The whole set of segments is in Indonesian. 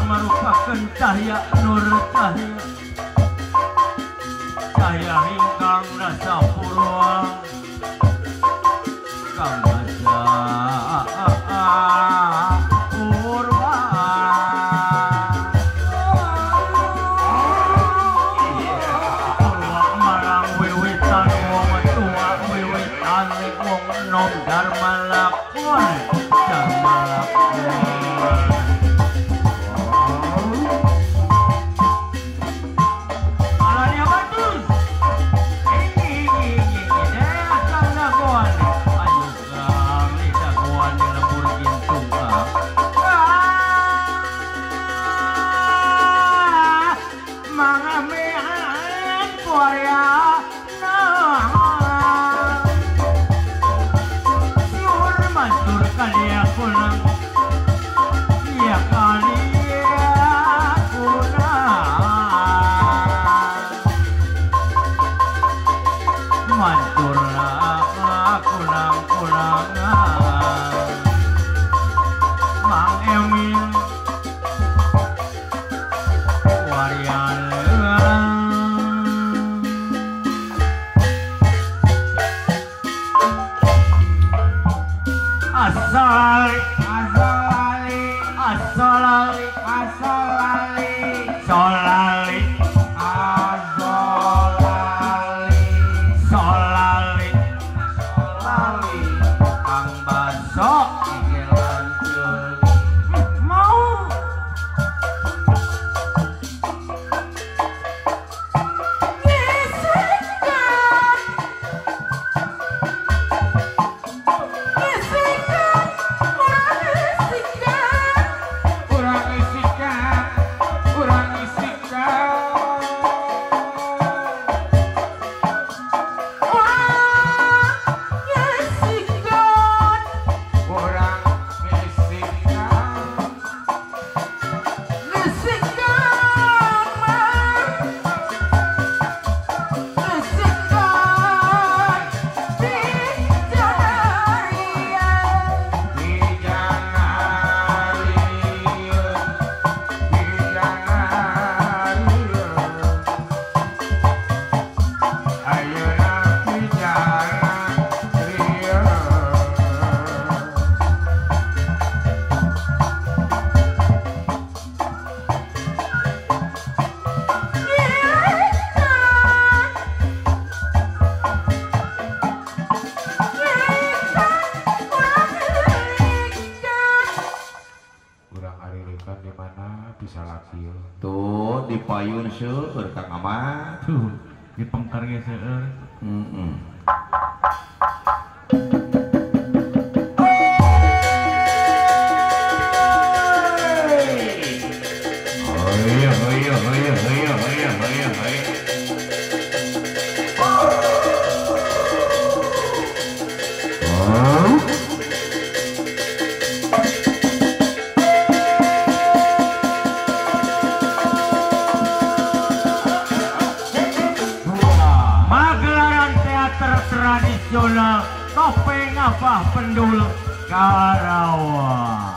merupakan cahaya nur cahaya cahaya hingkang rasa purwa kamaja purwa purwa marang wiwitan wong tua wiwitan wong nom dharma lakon dharma lakon seueur Kang Ahmad tuh di pengker ge seueur tradisional topeng apa pendul Karawang.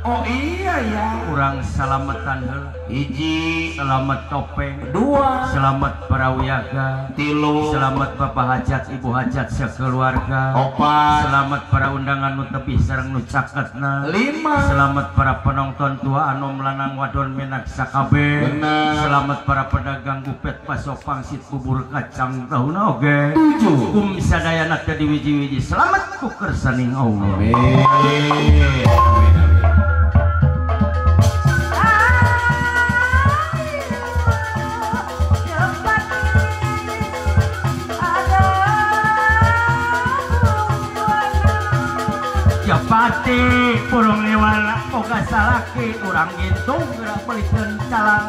Oh iya ya. urang salamatan heula. Hiji, Selamat topeng, dua, selamat para wiyaga, tilu, selamat bapak hajat, ibu hajat sekeluarga, opat, selamat para undangan nu tebih sareng nu caketna, lima, selamat para penonton tua anu melanang wadon menak sakabe, bener, selamat para pedagang gupet pasok pangsit bubur kacang tahuna oge, tujuh. kum sadayana teh diwiji-wiji selamat ku kersaning Allah. Amin. Amin. Japati burung liwana boga salaki urang gintung gerak pelikeun calang.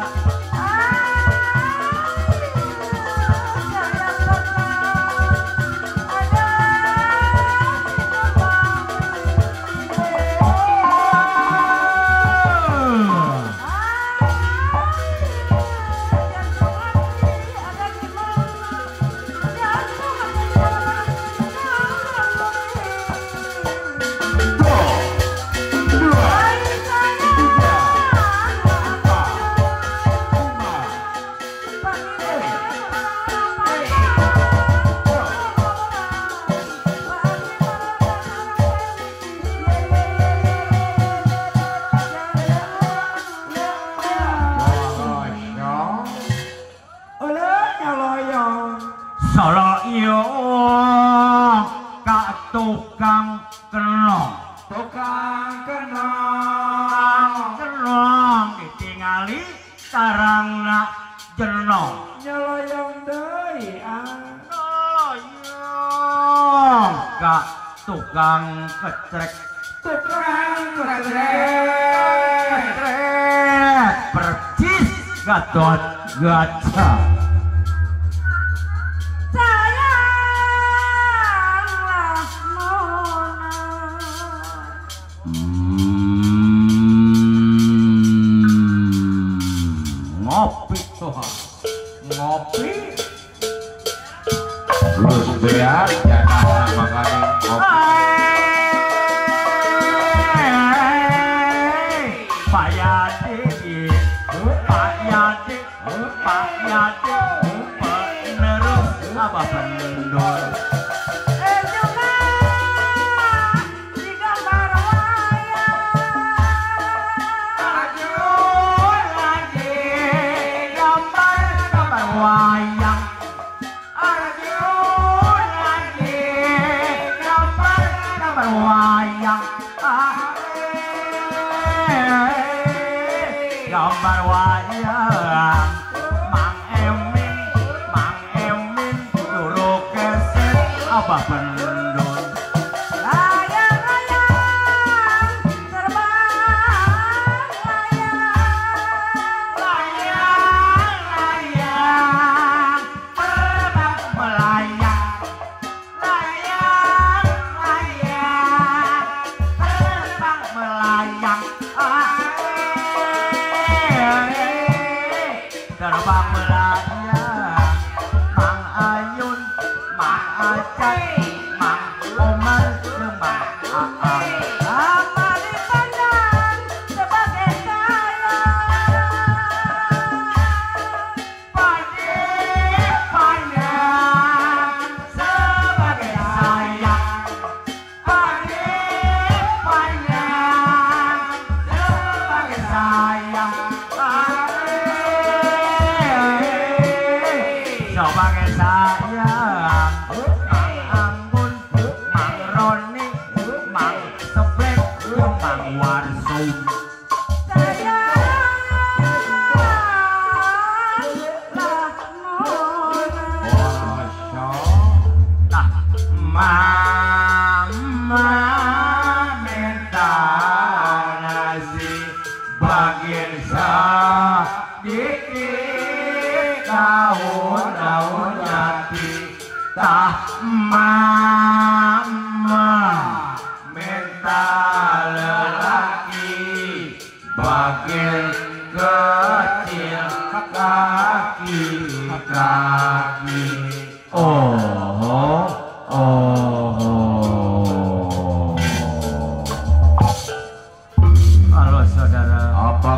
Soloyong ka tukang kenong, kenong ditingali sarangna jenong. Nyoloyong deui Soloyong ka tukang kecrek, percis Gatot Kaca. Ngopi ngopi terus beak jangan makanya ngopi. Pak Yadi penerus apa pendor. Wayang gambar wayang gambar wayang Mang Emin juru keset Abah Pendon terbang melayang Mang Ayun, Mang Acat, Mang Omar, Mang Aang. Lama dipandang sebagai sayang, sebagai sayang, sebagai sayang. Sebagai sayang Mang Anggun, Mang Roni, Mang Seblek, Mang Warsum. Mama minta nasi bagian sedikit daun jati. Tah mama minta lelaki bagian kecil kaki. Halo saudara. Apa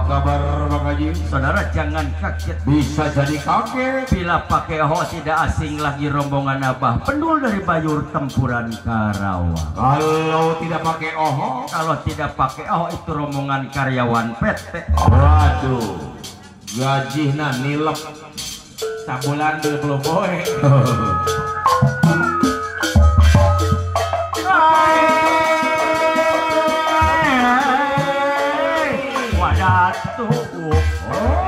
Haji. Saudara jangan kaget. Bisa jadi kaget. Bila pakai ho tidak asing lagi rombongan Abah Pendul dari Bayur Tempuran Karawang. Kalau tidak pakai oho. Kalau tidak pakai oh itu rombongan karyawan PT. Waduh, gajihna nilep. Sabulan belum boy. Wadatuk,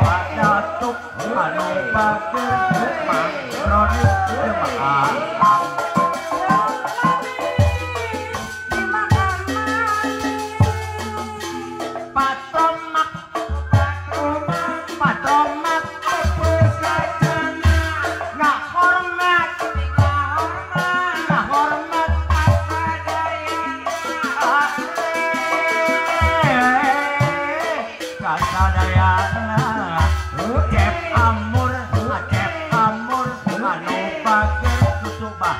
wadatuk, anu bager, mangronik jemaah. Patomak, patomak, nggak hormat, nggak hormat. Kasadayana, cep amur, anu bager, susubah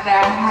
ada.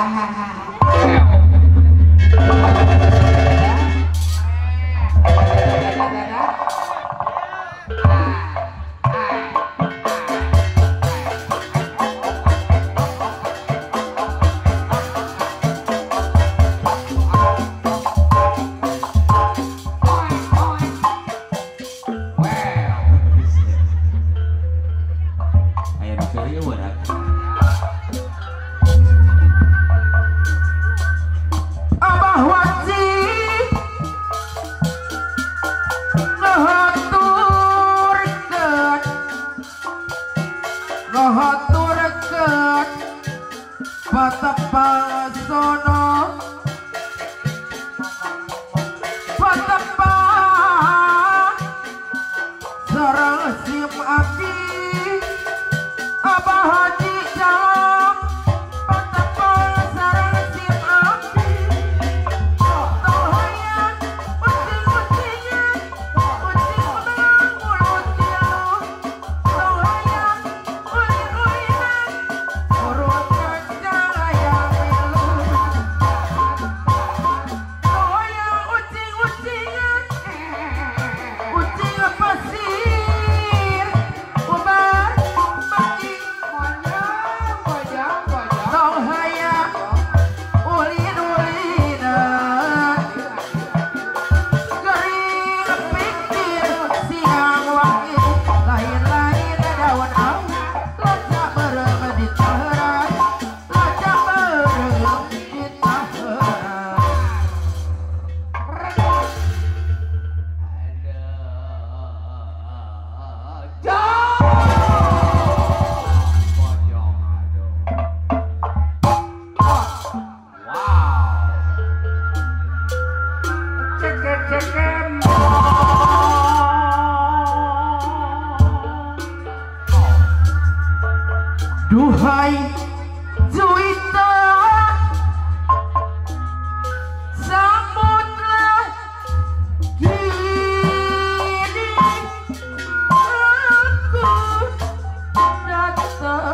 Duhai Juwita, sambutlah kini aku datang.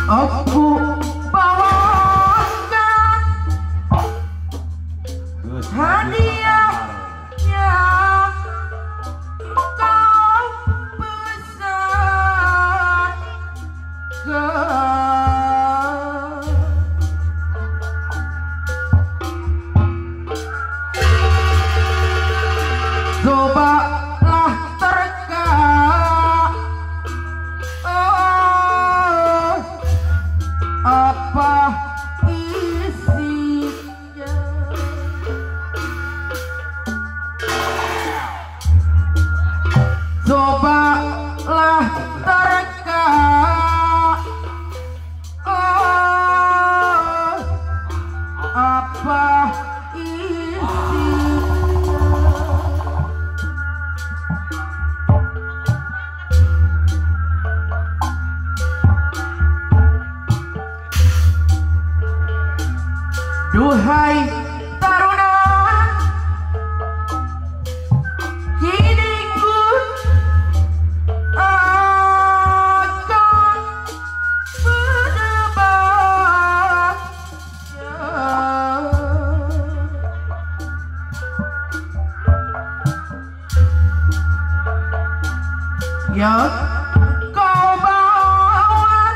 Aku hadiahnya kau pesankan. Cobalah terka apa isinya. Cobalah terka apa isinya. Duhai taruna, kini ku akan menebaknya. Yang kau bawa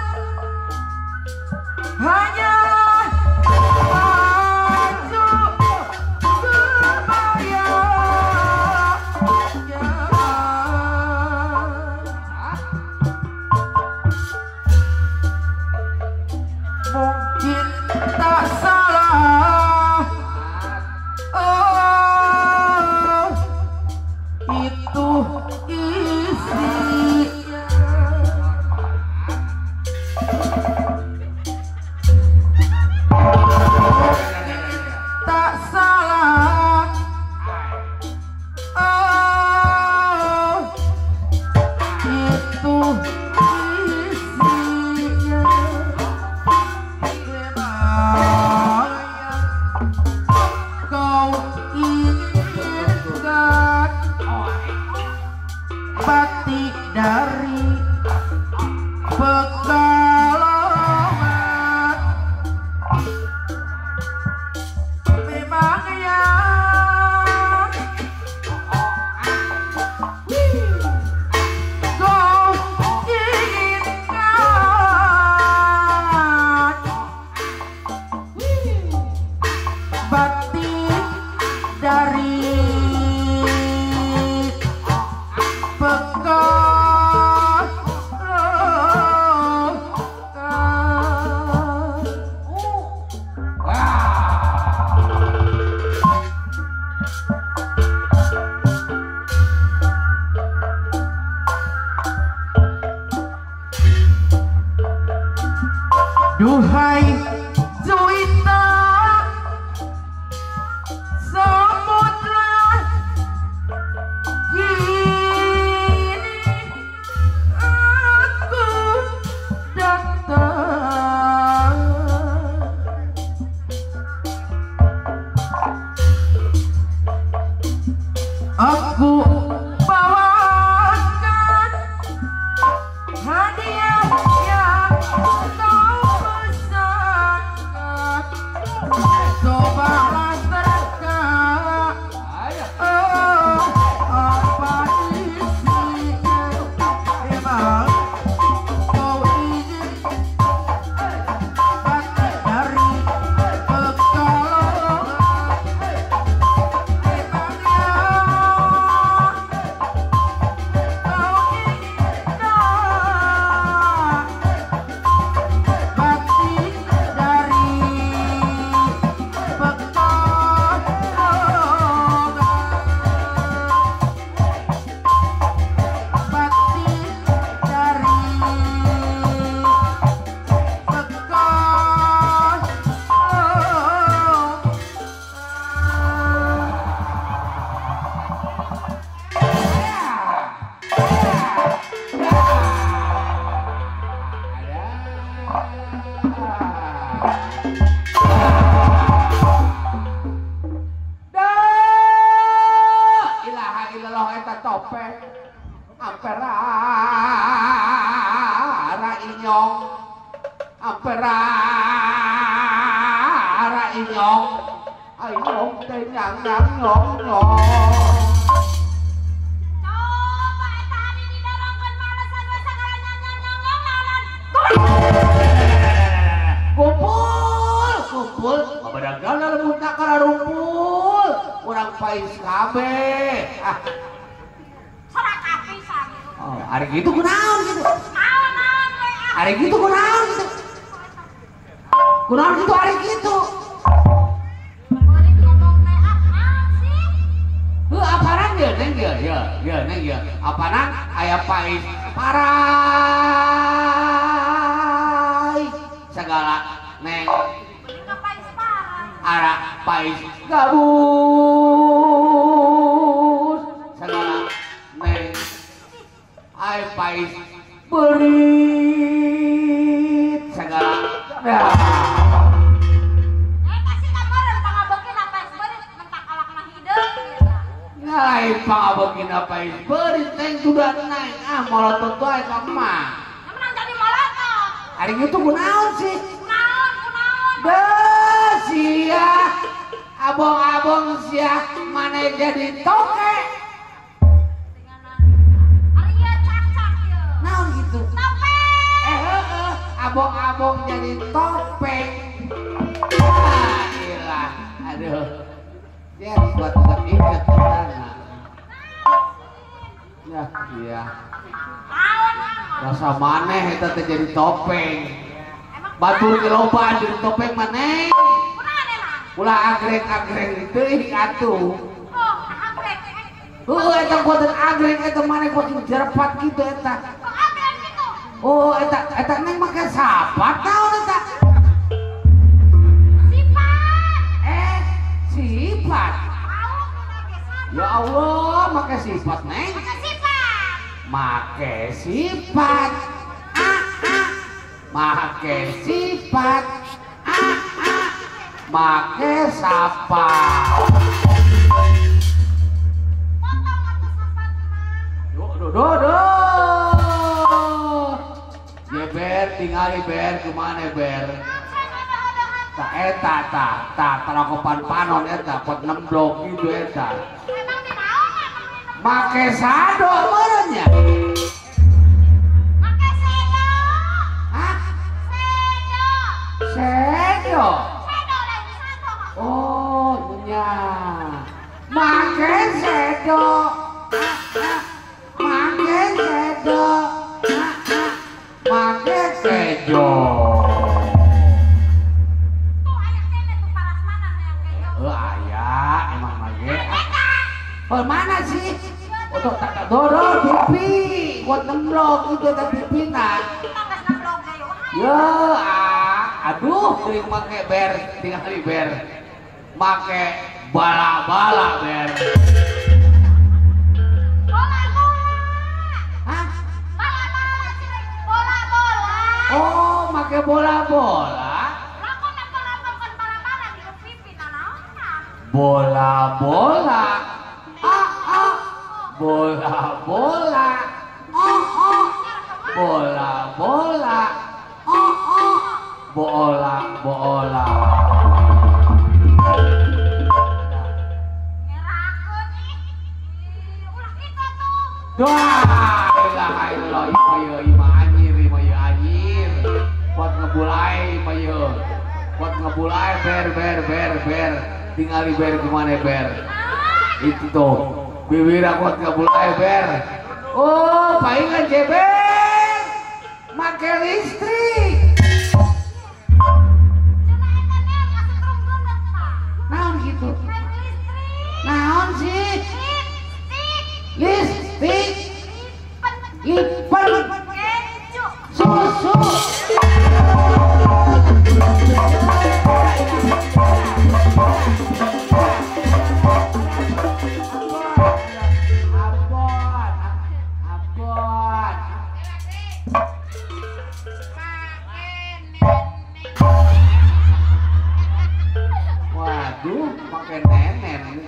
hanyalah baju kebaya. Mungkin tak salah, itu isinya. Tak salah, itu isinya. Kebayang kau bakti dari pekan duhai Zuita samudra kini aku datang aku bawakan hadiah yang cobalah terka apa isinya emang kau ingin bakti dari pekalongan emangnya kau ingin bakti dari topeng ampera inyong ampera inyong inyong teh nyang nyong nyong coba eta abi didorongkeun malesan we sagala nyong lawan kumpul babadagan lembut nakara rumpul urang pais kabeh sorak apisan oh ari gitu kunaon gitu naon we ari gitu kunaon gitu kunaon gitu ari gitu beurit ngomong teh naon sih apaan ya neng ya neng ya apaan aya pais parai segala neng ngapais parah ara pais gabus segala neng ai pais berit segala ya eta sih kameureun pangabeukeun apais beurit mentak alakna hideung ieu lain pangabeukina pais berit neng sudah naik molotot wae ka mah menang jadi molotot ari kitu kunaon sih kunaon sia abong-abong sia mana jadi toke ari ieu cak-cak ieu naon gitu topeng abong-abong jadi topeng ilah aduh dia buat inget sana ya iya naon rasa maneh eta teh jadi topeng batur dilobaan jadi topeng maneh kunaon emang ulah agreng-agreng teuing atuh oh agrek eta kuatan agreng eta maneh kuatan jerepat gitu eta kok agrek gitu oh eta neng make sapat naon eta sifat sifat tahu kunaon ge sifat ya Allah make sifat neng pakai sifat make sifat make sifat make sapa potong atuh sifat do jeber tingali ber kemana ber tak eta tak tarakopan panon eta pot nemblok gitu eta emang di naon make sado merenya pakai sedo hah? sedo Sedo sedo lain satu oh Ya. Make sedo. Make sedo. Make sedo. Tuh ayah kene tuh paras mana nih yang kayak gitu. Ayah emang make. Oh mana sih? Untuk tak dorong TV. Buat nemblok itu ada TV nah. Kita nggak ngeblok deh, wahai. Ya, aduh, sering make ber, tinggal di ber, make bala-bala ber. Bola-bola. Hah? Bola-bola sih, bola-bola. Oh, make bola-bola? Lakon apa-apa kan bola-bola di pipi nanaonnya. Bola-bola? Bola-bola? Bola-bola? Bola-bola? Ngerakun ih. Ulah kita tuh. Wah, ilaha illallah, ima anyir. Buat ngebulai, buat ngebulai, ber. Tinggali ber kemana ber? Itu tuh, bibir buat ngebulai ber. Oh, palingan jeber, make listrik. Cenah eta nih ngasih terus banget, Pak. Naon gitu? Main listrik. Naon sih? Listrik. Listrik, lipen, Keju. susu. Waduh, pakai nenen.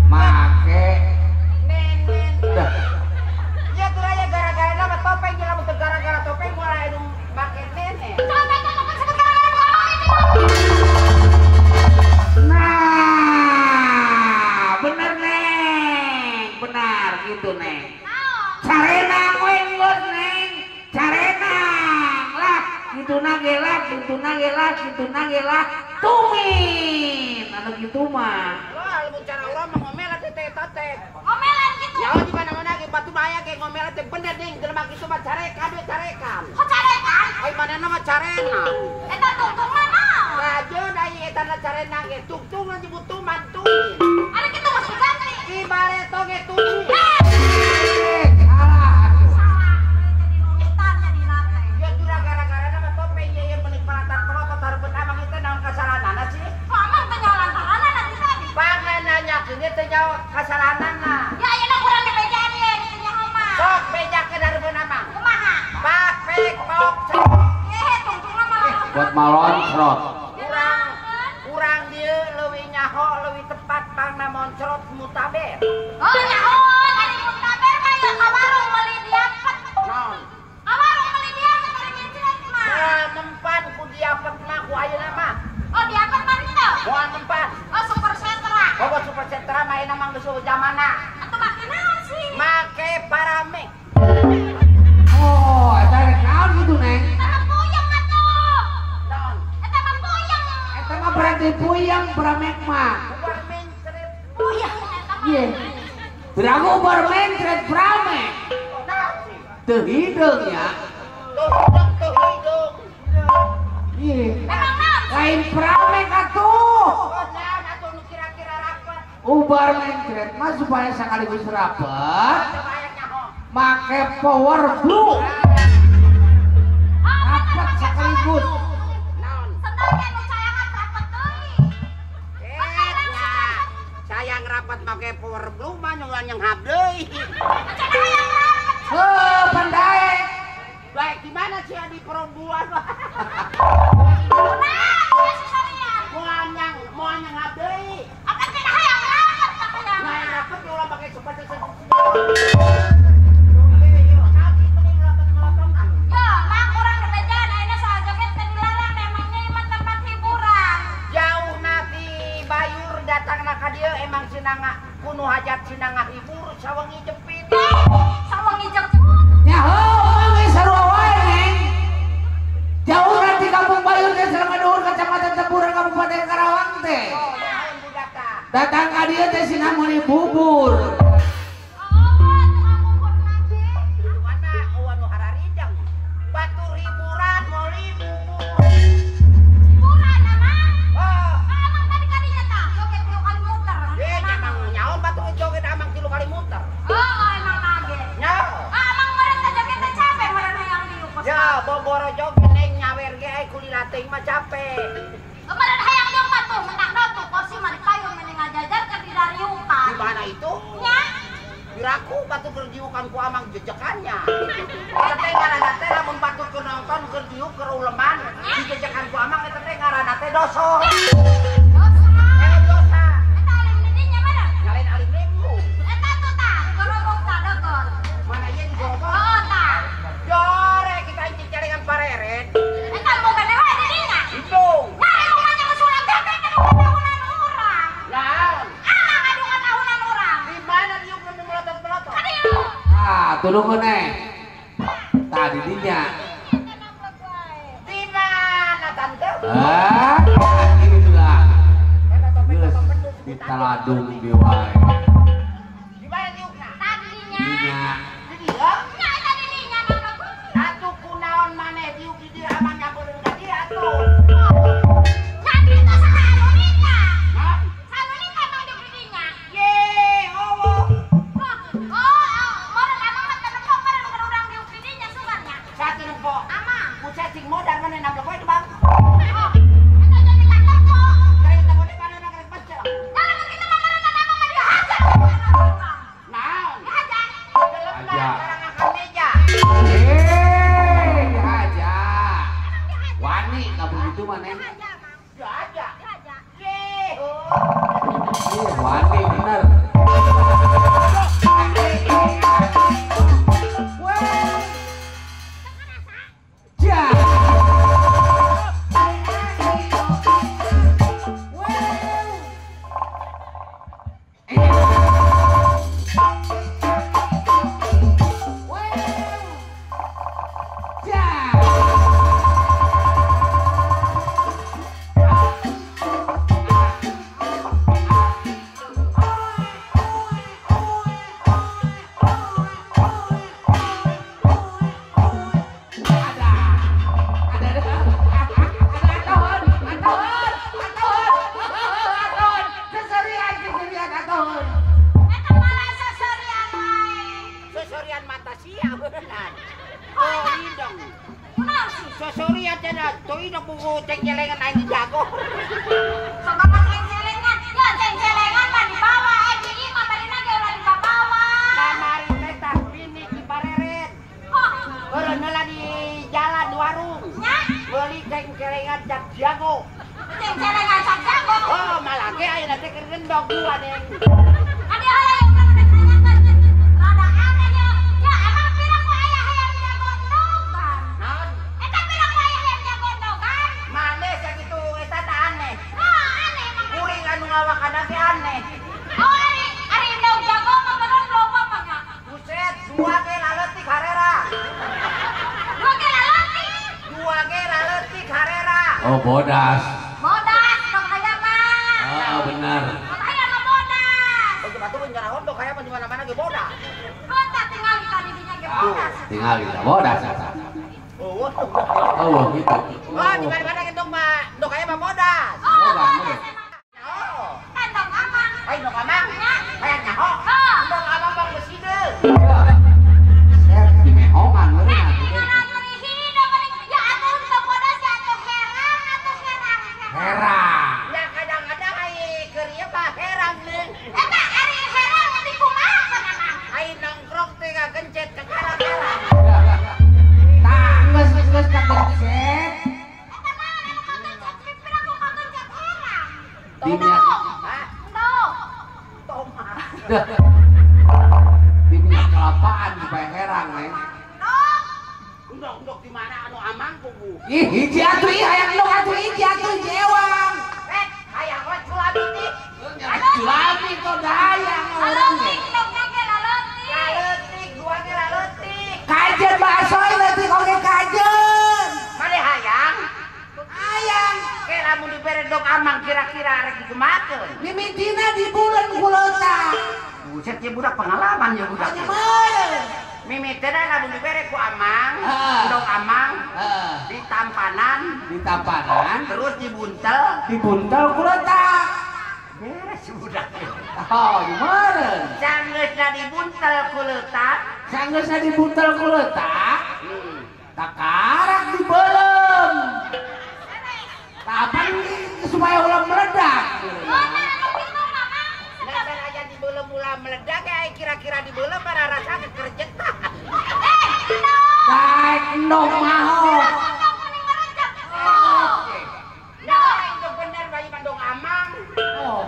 Make. Dah. Ya tuh aja gara-gara nama topeng dia lamun teu gara-gara topeng mulai nu make nenek. Coba kamu sebut gara-gara ngomong ini. Nah, bener neng, benar gitu neng. Carena ngenggot neng, carena lah, gitu nagelah, tumin, anu gitu mah. Wah, lamun cara urang mah ngomelan teh teh. Ngomelan gitu. Ya di mana-mana ge batu baya ge ngomelan teh bener ding jelema kitu mah carekan we carekan. Kok carekan? Ai manehna mah carena. Eta tungtung mana? Rajeun ai eta na carena ge tungtung disebut tuman tumin. Ada kita mesti ganti. Ibarat toge tumin. Salah. Salah. Jadi nurutan jadi nate. Ya jura gara-gara nama topeng ye yang menik peratan pelotot hareupeun amang itu naon kasalahanana sih? Ngomong penyalan karana nanti tadi. Pangan nanyakeun teh nyawa kasalahanana. Ya ayeuna kurang dibejaan ye di tengah omah. Sok bejakeun hareupeun amang. Kumaha? Pak pek pok. Ye tungtungna malah. Buat malontrot. Kurang dia leuwih nyaho leuwih tepat pangna moncrot mutaber. Oh nyahoan ari muntaber mah ya ka warung meuli diapet. Naon? Ka warung meuli diapet ari mencret mah. Moal mempan ku diapet mah ku ayeuna mah. Oh diapet mah teu. Moal mempan. Oh super sentra. Boga super sentra mah ayeuna mah geus zamanna. Atuh make naon sih? Make parame. Oh, eta rek naon gitu neng? Eta mah puyeng atuh. Naon? Eta mah puyeng. Eta mah berarti puyeng pramek mah. Bubar mencret. Puyeng eta mah. Iya. Beragu bermencret pramek. Naon sih? Teu hideung ya. Tuh hidung. Iya. Memang naon? Lain pramek atuh. Oh naon atuh nu kira-kira rapet. Ubar mencret mah supaya sekaligus rapet. Coba aya nyaho. Make power blue. Rapet sekaligus. Naon? Sedang ge nu cayangan rapet deui. Nya. Sayang rapat make power blue mah yang hap deui. Cenah hayang rapet. Heuh, pandai. Baik gimana sih di perempuan? Nah, ya sesalian. Mau anyang hap deui. Akan cenah hayang rapet makanya. Nah, rapat ulah pakai sepatu Ya, mang urang dibejaan ayeuna soal joget teh dilarang emangnya ieu mah tempat hiburan. jauh nanti bayur datang ka dieu emang sinanga kuno hajat sinanga hibur sawengi jepit. jog neng nyawer ge ai kuli lateng mah capek. Kemarin hayang dong batu menang datu kursi mah dipayung mending ngajajar ke di dariukan. Di mana itu? Nya. Biraku batu kerdiukan ku amang jejekannya. Teh ngaranna teh lamun batu keur nonton keur diuk keur uleman di jejekan ku amang eta teh ngaranna teh doso. Dosa. Eta alim didinya mana? Ngalain alim lembu. Eta tuh tah, gorobong tah dogor. Mana ieu digorobong? Oh tah. Jore kita incing celengan pareret. Eta boga dewe didinya. Itu. Nyari rumahnya kesulang gede ke tahunan orang. Naon? Ah, ngadungan tahunan orang. Di mana diuk nu melotot-melotot? Kadieu. Ah, turun neng. Tadi dinya. Di mana tante? Ah, ini bilang. Eta topeng Geus pendus ditaladung di wae. Di mana diukna? Tadi dinya. Dinya. Di dia. Nya eta didinya nang Atuh kunaon maneh diuk di dia amang nyampereun ka dia atuh. Jadi itu sahalunita. Hah? Salunita emang di didinya. Ye, oh. Moran amang mah kenepok meren bukan urang di didinya sugarnya. Satu nempok. Amang. Ku cacing modal maneh nabrak wae Bang. Oh, eta jadi kantor kok. Kaya temu di mana nak pecel. Kalau begitu mah meren amang mah dihajar urang. Naon? Dihajar. Gelem Aja. barang akan meja. Dihajar. Wani nggak begitu mah neng. Dihajar, Mang. Ya aja. Dihajar. Ye, oh. Iya, wani bener. Ja. Eta malah sasorian wae. Sosorian mata sia beunang. Oh, hidung. Kunaon sih? Sosorian cenah tuh hidung buku cek jelengan aing dijago. Sobat ceng-celengan. Ya ceng-celengan mah dibawa. Di imah barina ge ulah dibawa. Kamari teh tah bini di pareret. Oh, Eureun heula di jalan di warung. nya. Beli cek jelengan jak jago. Ceng-celengan sak jago. Oh, malah ge ayeuna teh keur gendong dua deng. Adi aya yang udah menanyakan. Rada aneh ya. Ya emang pirang ku aya hayang jago ndogan. Naon? Eta pirang ku aya hayang jago ndogan. Maneh sakitu eta teh aneh. Ah, aneh emang. Kuring anu ngawakana ge aneh. Oh, ari ndog jago mah bener loba mah nya. Buset, dua ge laleutik harera. Dua ge lalaki. Dua ge laleutik harera. Oh, bodas. Bodas dong aya mah. Oh, benar. Dong aya mah bodas. Oh, batu bencana hondok kayak apa di mana-mana ge bodas. Bodas tinggal di didinya ge bodas. Tinggal kita bodas. Oh, Oh, gitu. oh, di mana-mana ge dong mah, dok kayak mah bodas. Oh, Bodas, bodas bener. emang. Oh, Kan dong amang. ayo dok amang. Kayak nyaho. Oh. Dok amang bang besi deui. Saya di mehongan bener. Tinggal nyeri hidung geuning. Ya atuh teu bodas ya atuh herang atuh herang. Herang. Ya kadang-kadang ai keur ieu mah herang deung. Eta ari herang di kumaha kenana? Ai nongkrong teh gagencet ka karang-karang. Tah, geus kagencet. Eta mah anu kagencet pipirang ku kagencet herang. Dinya Hah? Tuh. Toma. dinya kelapaan supaya herang neng. Tuh. Undok-undok di mana anu amang kubu. Ih, hiji atuh ih hayang lu atuh hiji atuh jewang. Hayang we culabiti. Lagi kok dayang orang ge. Leutik dongnya ge laleutik. Laleutik, dua ge laleutik. Kajen bakso leutik oge kajen. Mane hayang? Hayang. Ke lamun dibere dok amang kira-kira arek digemakeun. Mimitina di bulan kulota. Buset ye budak pengalaman ya budak. Gimana? Mimitena lamun dibere ku amang, Ah. dok amang Eh, di tampanan, di tampanan, terus dibuntel. dibuntel kulota. Beres si budak. Oh, gimana? Sanggeusna dibuntel ku leutak. Sanggeusna dibuntel kulota. Tak karak di belum. Kapan supaya ulah meledak? Nah, aja di belum ulah meledak ya kira-kira di belum para rasa kerjet. Baik dong mau. Nah, itu bener bayi mandong amang. Oh.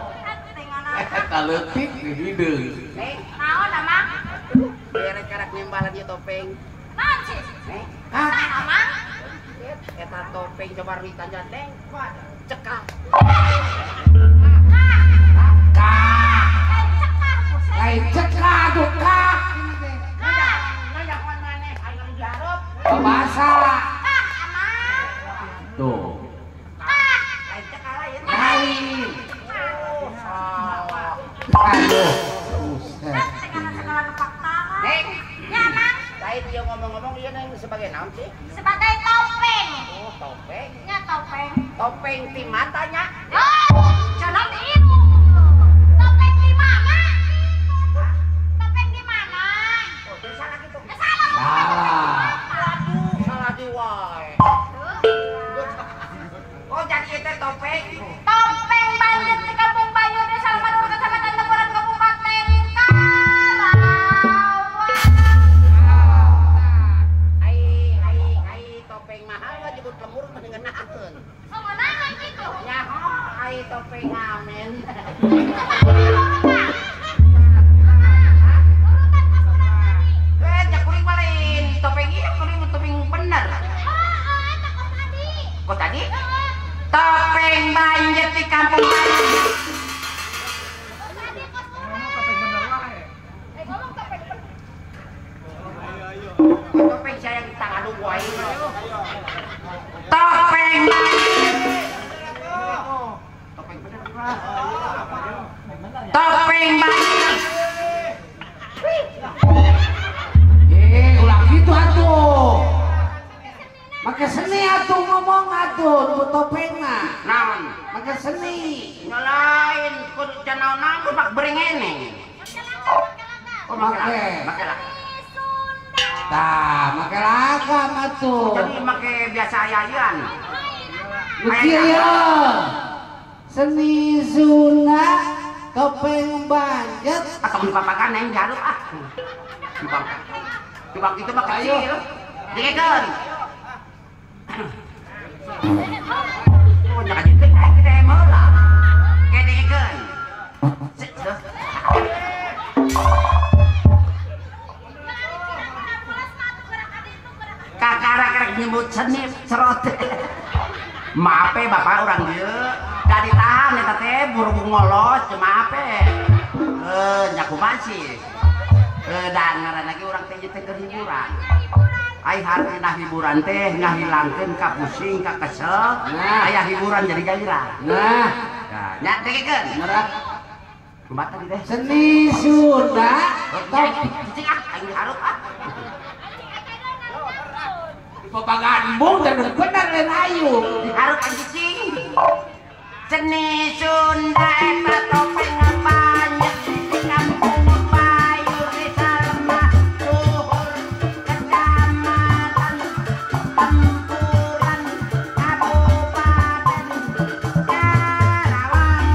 Eta leutik di hideung. Naon amang? Bere karak nembalan di topeng. Naon sih? Hah? Amang? Eta topeng coba ditanya neng. Cekak. Lain cekak tuh kak. Nanya kon maneh ayo diharap. Bahasa. Tuh. Lain cekak lain. Lain. Salah. Aduh. Buset. Neng, Ya, Mang. lain dia ngomong-ngomong dia neng sebagai naon sih? Sebagai topeng. Oh, topeng. Ya, topeng. Topeng di matanya. Oh, jangan itu. Topeng di mana? Topeng di mana? Oh, dia salah gitu. Ya, salah. Salah. Aduh, salah di wae. Oh, jadi itu topeng. Topeng banjir di Kampung Banyu Desa Madura Kecamatan Teguran Kabupaten Karawang. Ai topeng mahal nggak jebut lemur mendengenakeun. Oh, mana gitu? Ya, ai topeng ngamen. Jak kuring balain topeng ieu kuring topeng bener. Kok tadi? Topeng banjir di Kampung Banyu. Topeng saya yang tangan lu wae. Topeng banjir. Topeng bener. Topeng banjir. Ulah gitu atuh. Make seni atuh ngomong atuh nu topeng mah. Naon? Make seni. Nyalain kudu canaon kudu pak berengene. Oh, make lah. Tah, make lagam atuh. Jadi make biasa ayaan. Nu kieu ya. Seni Sunda topeng banjet. Atau di papakan neng jarum ah. Di bang itu mah kecil. Dikekeun. Oh, jangan dikekeun gede meula. Kayak dikekeun. Kakara-kakara nyebut seni cerot. Maaf bapak orang dia gak ditahan eta teh buru-buru ngolos maaf nyaku masih dan ngaran lagi orang teh teh keur hiburan ai hartina hiburan teh ngahilangkeun ka pusing ka kesel aya hiburan jadi gairah Nah, nya dikekeun merah kumaha tadi teh seni Sunda cicing ah aing hareup ah Papagambung dan bener lain ayu. dihareup aing cicing seni Sunda eta topeng banyak di Kampung Banyu Desa Lembah Luhur Kecamatan Tempuran Kabupaten Karawang.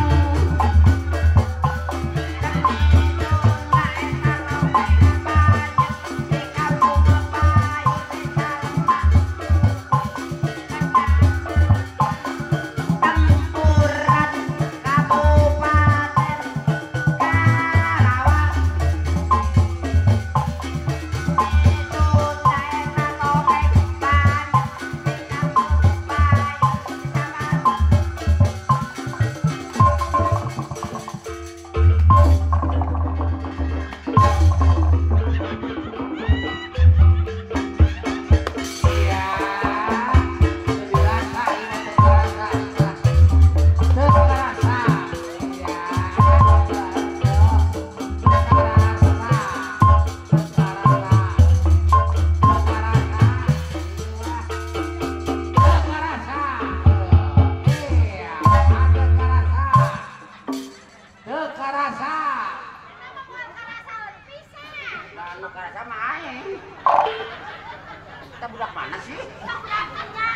Eta budak mana sih? Topengnya,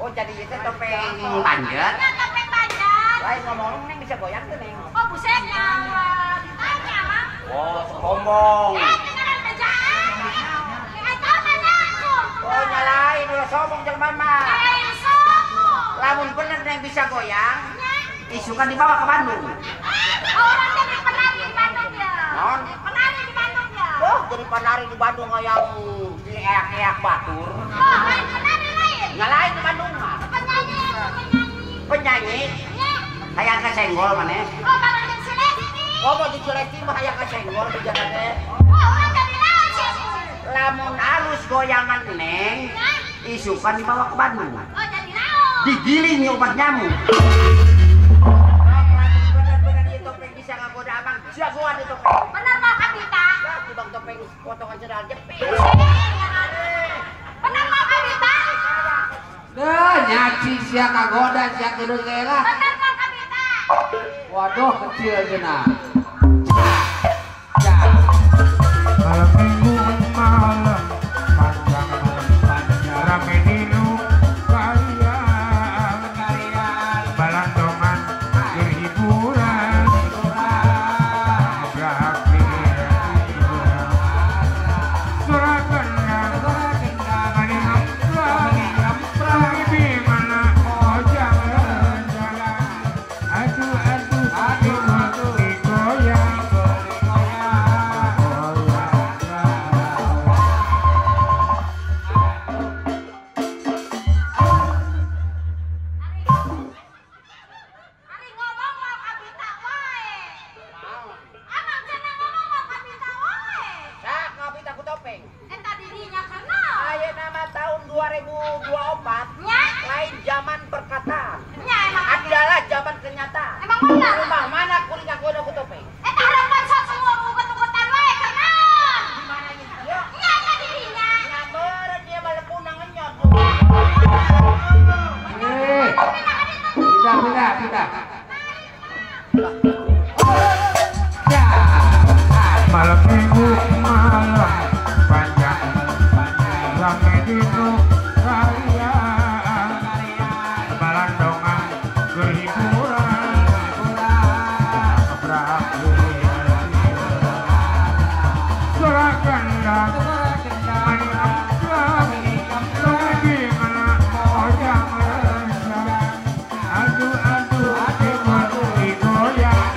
Oh jadi itu topeng panjat. ya topeng panjat. Lain ngomong neng bisa goyang tuh neng. Oh buset ditanya mang. Oh sombong. Dengeran bejaan. Tahu tanya aku. Oh nyalain ulah sombong jeung mama. Sombong. Lamun bener neng bisa goyang, Ya. isukan dibawa ke Bandung. Orang jadi penari di Bandung ya. Non. Penari di Bandung ya. Oh jadi penari di Bandung yang eak-eak batur. Oh lain penari lain. Nyalain di Bandung mah. Penyanyi. Penyanyi, Ya. hayang kesenggol maneh. Oh barang yang Celesti. Oh mau diculeki mah hayang kesenggol di jalan teh. Oh orang jadi lawan sih. Lamun alus goyangan neng, isukan dibawa ke Bandung. Oh jadi lawan. Digiling obat nyamuk. Bener-bener di topeng bisa ngagoda abang, jagoan di topeng. Bener mau Kabita? Lah, tibang topeng potongan sendal jepit. Bener mau Kabita? Dah nyaci sia kagoda sia kudu geula. Bener mau Kabita? Waduh kecil cenah. Malam minggu malam panjang rame di kalian balandongan berhiburan berakhir suara kendang maning amplang di mana oh jangan aduh digoyang Ari ngomong mau Kabita wae. Abang cenah ngomong mau Kabita wae. Sak ngopi takut topeng. Eta dirinya kenal. Aya nama tahun 2024 Nya? lain zaman perkataan. Nya emang Adalah zaman kenyataan. Emang bener? Rumah mana kuring ngagoda ku topeng? Eta harapan sok semua ugut-ugutan wae kenal. Di mana gitu ya? Nya eta dirinya. Nyameureun dia malepun ngenyot. Pindah. malam minggu malam panjang rame di kalian balandongan berhiburan berakhir suara kendang maning amplang di mana oh jangan aduh digoyang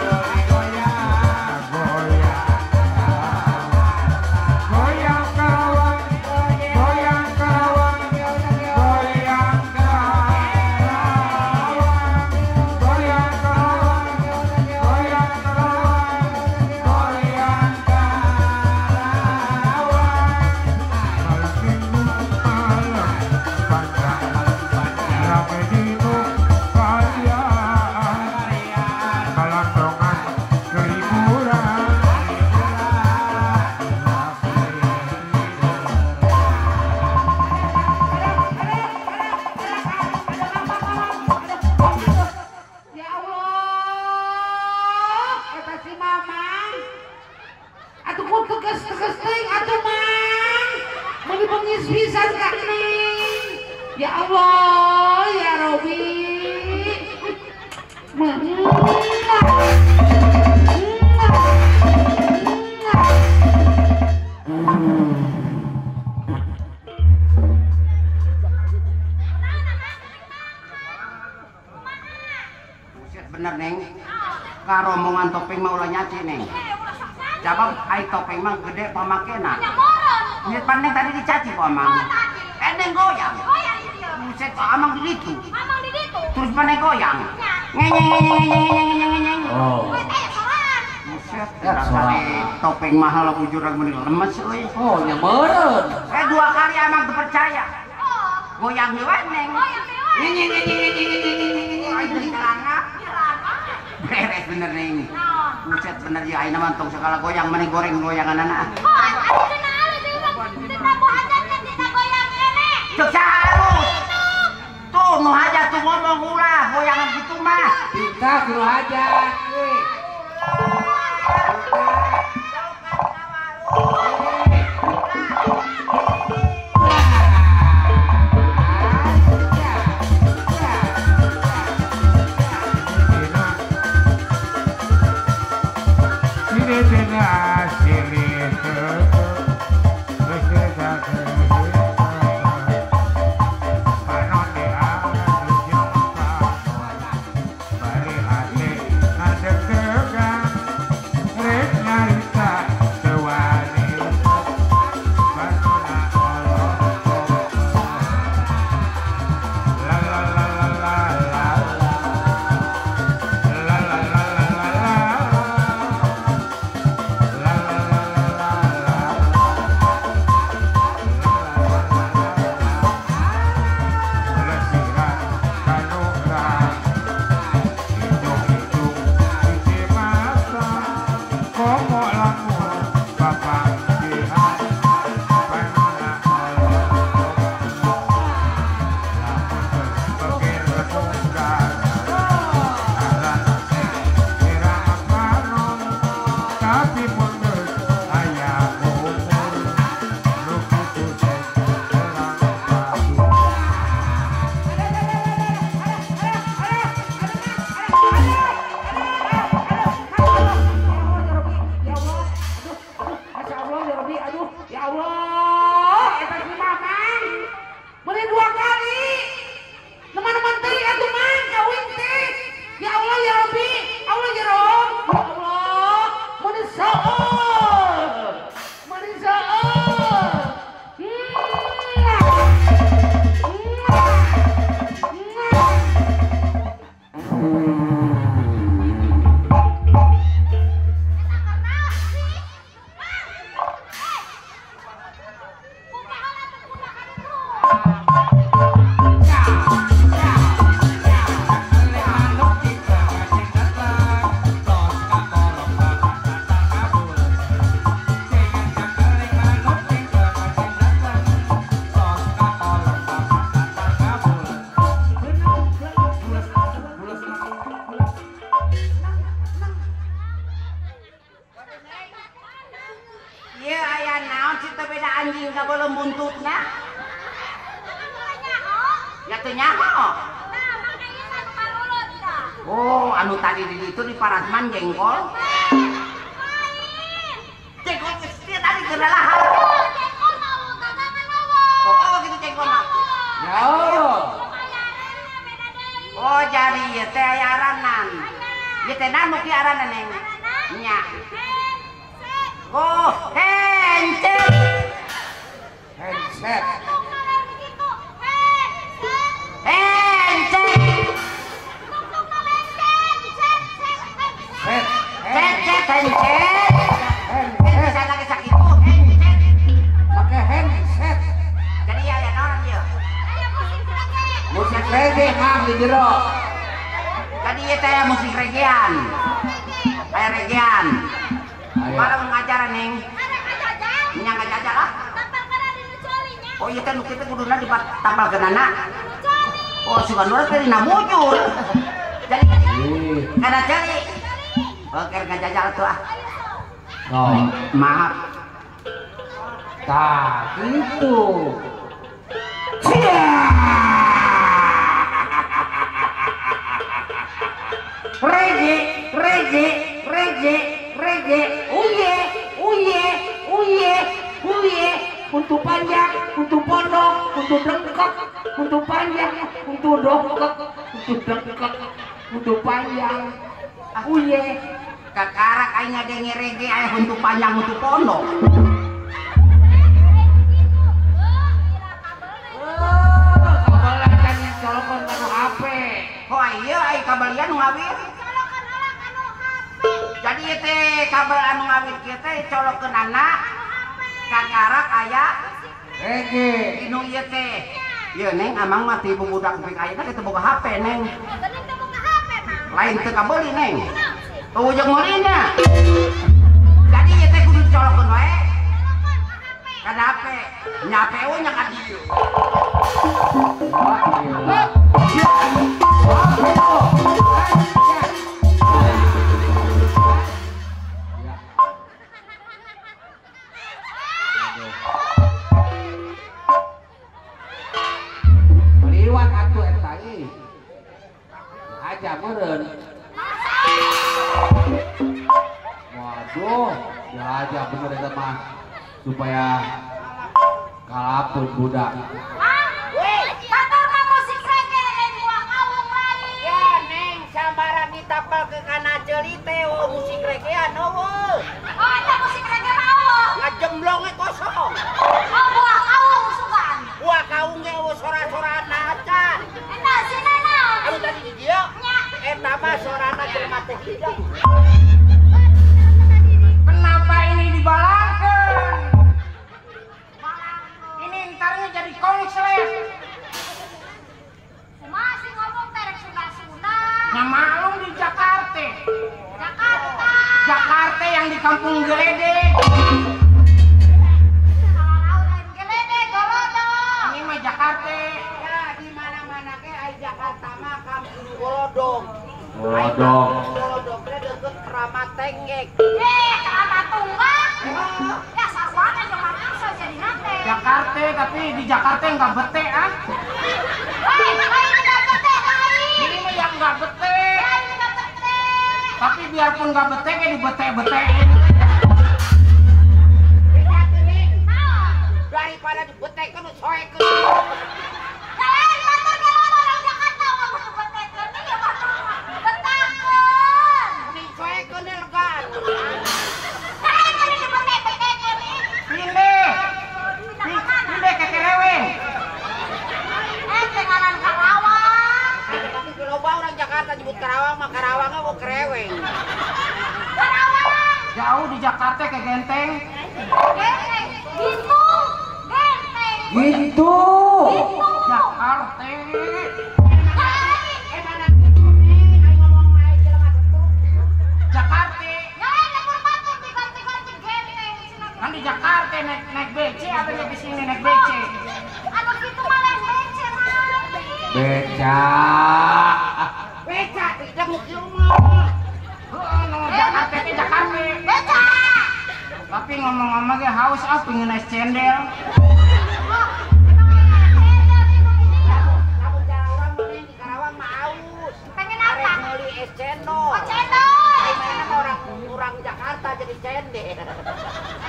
goyang kawan goyang kawan goyang kawan goyang kawan goyang kawan goyang kawan malam minggu malam panjang rame di kalian balandongan keriburan Ya Allah, eta si Mamang. Atuh ku teges-teges teuing atuh Mang. Bagi pengis pisan ka Neng. Ya Allah, ya Robi. Buset bener neng. Karomongan topeng mah ulah nyaci neng. Jabab ai topeng mah gede pamakena. Nya moron. Ini pandeng tadi dicaci kok amang. Endeng goyang. Goyang di dieu. Buset kok amang di ditu. Amang di ditu. Terus pandeng goyang. Nya. Ngeng. Oh. Wes soran. Buset, Ya, rasane topeng mahal bujur meni lemes euy. Oh, nya meureun. 2 kali amang teu percaya. Oh, Goyang hewan neng. goyang dewe. Ai deui terangna. Kirana. Beres bener neng. Naon? Buset bener ya ayeuna mah tong sakala goyang meni goreng goyanganana. Oh, atuh cenah alus deui mah. Dina bu hajat kan dina goyang kene. Cek halus. Tuh nu hajat tuh ngomong ulah goyangan gitu mah. Kita kudu hajat. Jauhkan kawaru. Robi, aduh, ya Allah, eta si Mamang. Beri 2 kali. Teman-teman teh atuh mang kawin teh. Ya Allah ya Robi, Allah ya Rob. Ya Allah, mun seueur. Mun seueur. Iya aya naon cita beda anjing ka belum buntutna. Ya teu nyaho. Oh, anu tadi di itu di Parasman jengkol. Jengkol dia tadi kena lahar. Oh, gitu jengkol mah. Ya. Oh, jadi ieu teh aya aranan. Ieu teh nanu ki aranan neng. Nya. Oh, handset. Handset. Handset. Handset. Handset lagi sakit tuh. Handset. Pakai handset. Jadi ya naon ieu? Musik reggae mah di jero. Jadi ieu teh musik reggaean. Aya reggaean. Kalau ngajaran neng. Nya ngajajar lah. Oh iya teh nu kitu kuduna ditampal geunana. Oh sugan urang teh dina mujur. Jadi kada cari. Oke ngajajal tuh ah. Oh, Maaf. tah gitu. Cia. Reggae, reggae, reggae, reggae. Uye, uye, uye, uye. Untuk panjang, untuk pondok, untuk dengkek, untuk panjang, untuk dongkek, untuk dengkek, untuk panjang. Uye. Kakarak aing ngadenge reggae aya untuk panjang untuk pondok. Kabalan kan yang colokon kanu HP. Oh iya ai kabelian nu ngawit. Jadi ieu teh kabel anu ngawit kieu teh colokeunana kakarak aya Reggae. inu ieu teh. Ieu neng amang mah ti budak pik ayeuna teh boga HP neng. Lain teu kabeuli neng. Ujung mulina. Jadi ieu teh kudu colokeun wae. Kana HP, nya HP we nya ka dieu. Liwat atuh eta ieu. Aja meureun. Waduh, ya aja bener eta mah supaya kalapun budak. Ya neng sambaran ditapal ke kana ceuli teh musik reggaean eueuh. Ngajemblong we kosong. Buah kaung ge eueuh sora-sorana acan. Anu tadi di dieu eta mah sorana jelema teh hidang. Kenapa ini dibalangkeun? Ini entarnya jadi konslet. Nah malum di Jakarta. Jakarta yang di Kampung Geledek. Ini mah Jakarta. Ya di mana-mana ke ai Jakarta mah Kampung Golodong. Golodong. Golodong teh deukeut Kramat Tenggek. Jakarta tapi di Jakarta enggak bete ah. Ini mah yang enggak bete. Tapi biarpun enggak bete kayak dibete-betein. Ini Jakarta ke Genteng. Genteng. Gitu. Genteng. Gitu. Gitu. Jakarta. Mana gitu nih? Ayo ngomong aja jelema cetuk. Jakarta. Ya ada berbatur diganti-ganti genteng. Kan di Jakarta naik BC apa di sini naik BC. Anu gitu malah becek mami. Beca. Beca tidak mau kieu mah. Jakarta ke Jakarta. Becek. Tapi ngomong-ngomong ge haus pengen es cendel. Oh, emang ada cendol di sini ya? Namun cara orang mana di Karawang mah aus. Pengen apa? Arek meuli es cendol. Oh, cendol. Gimana orang Jakarta jadi cendel.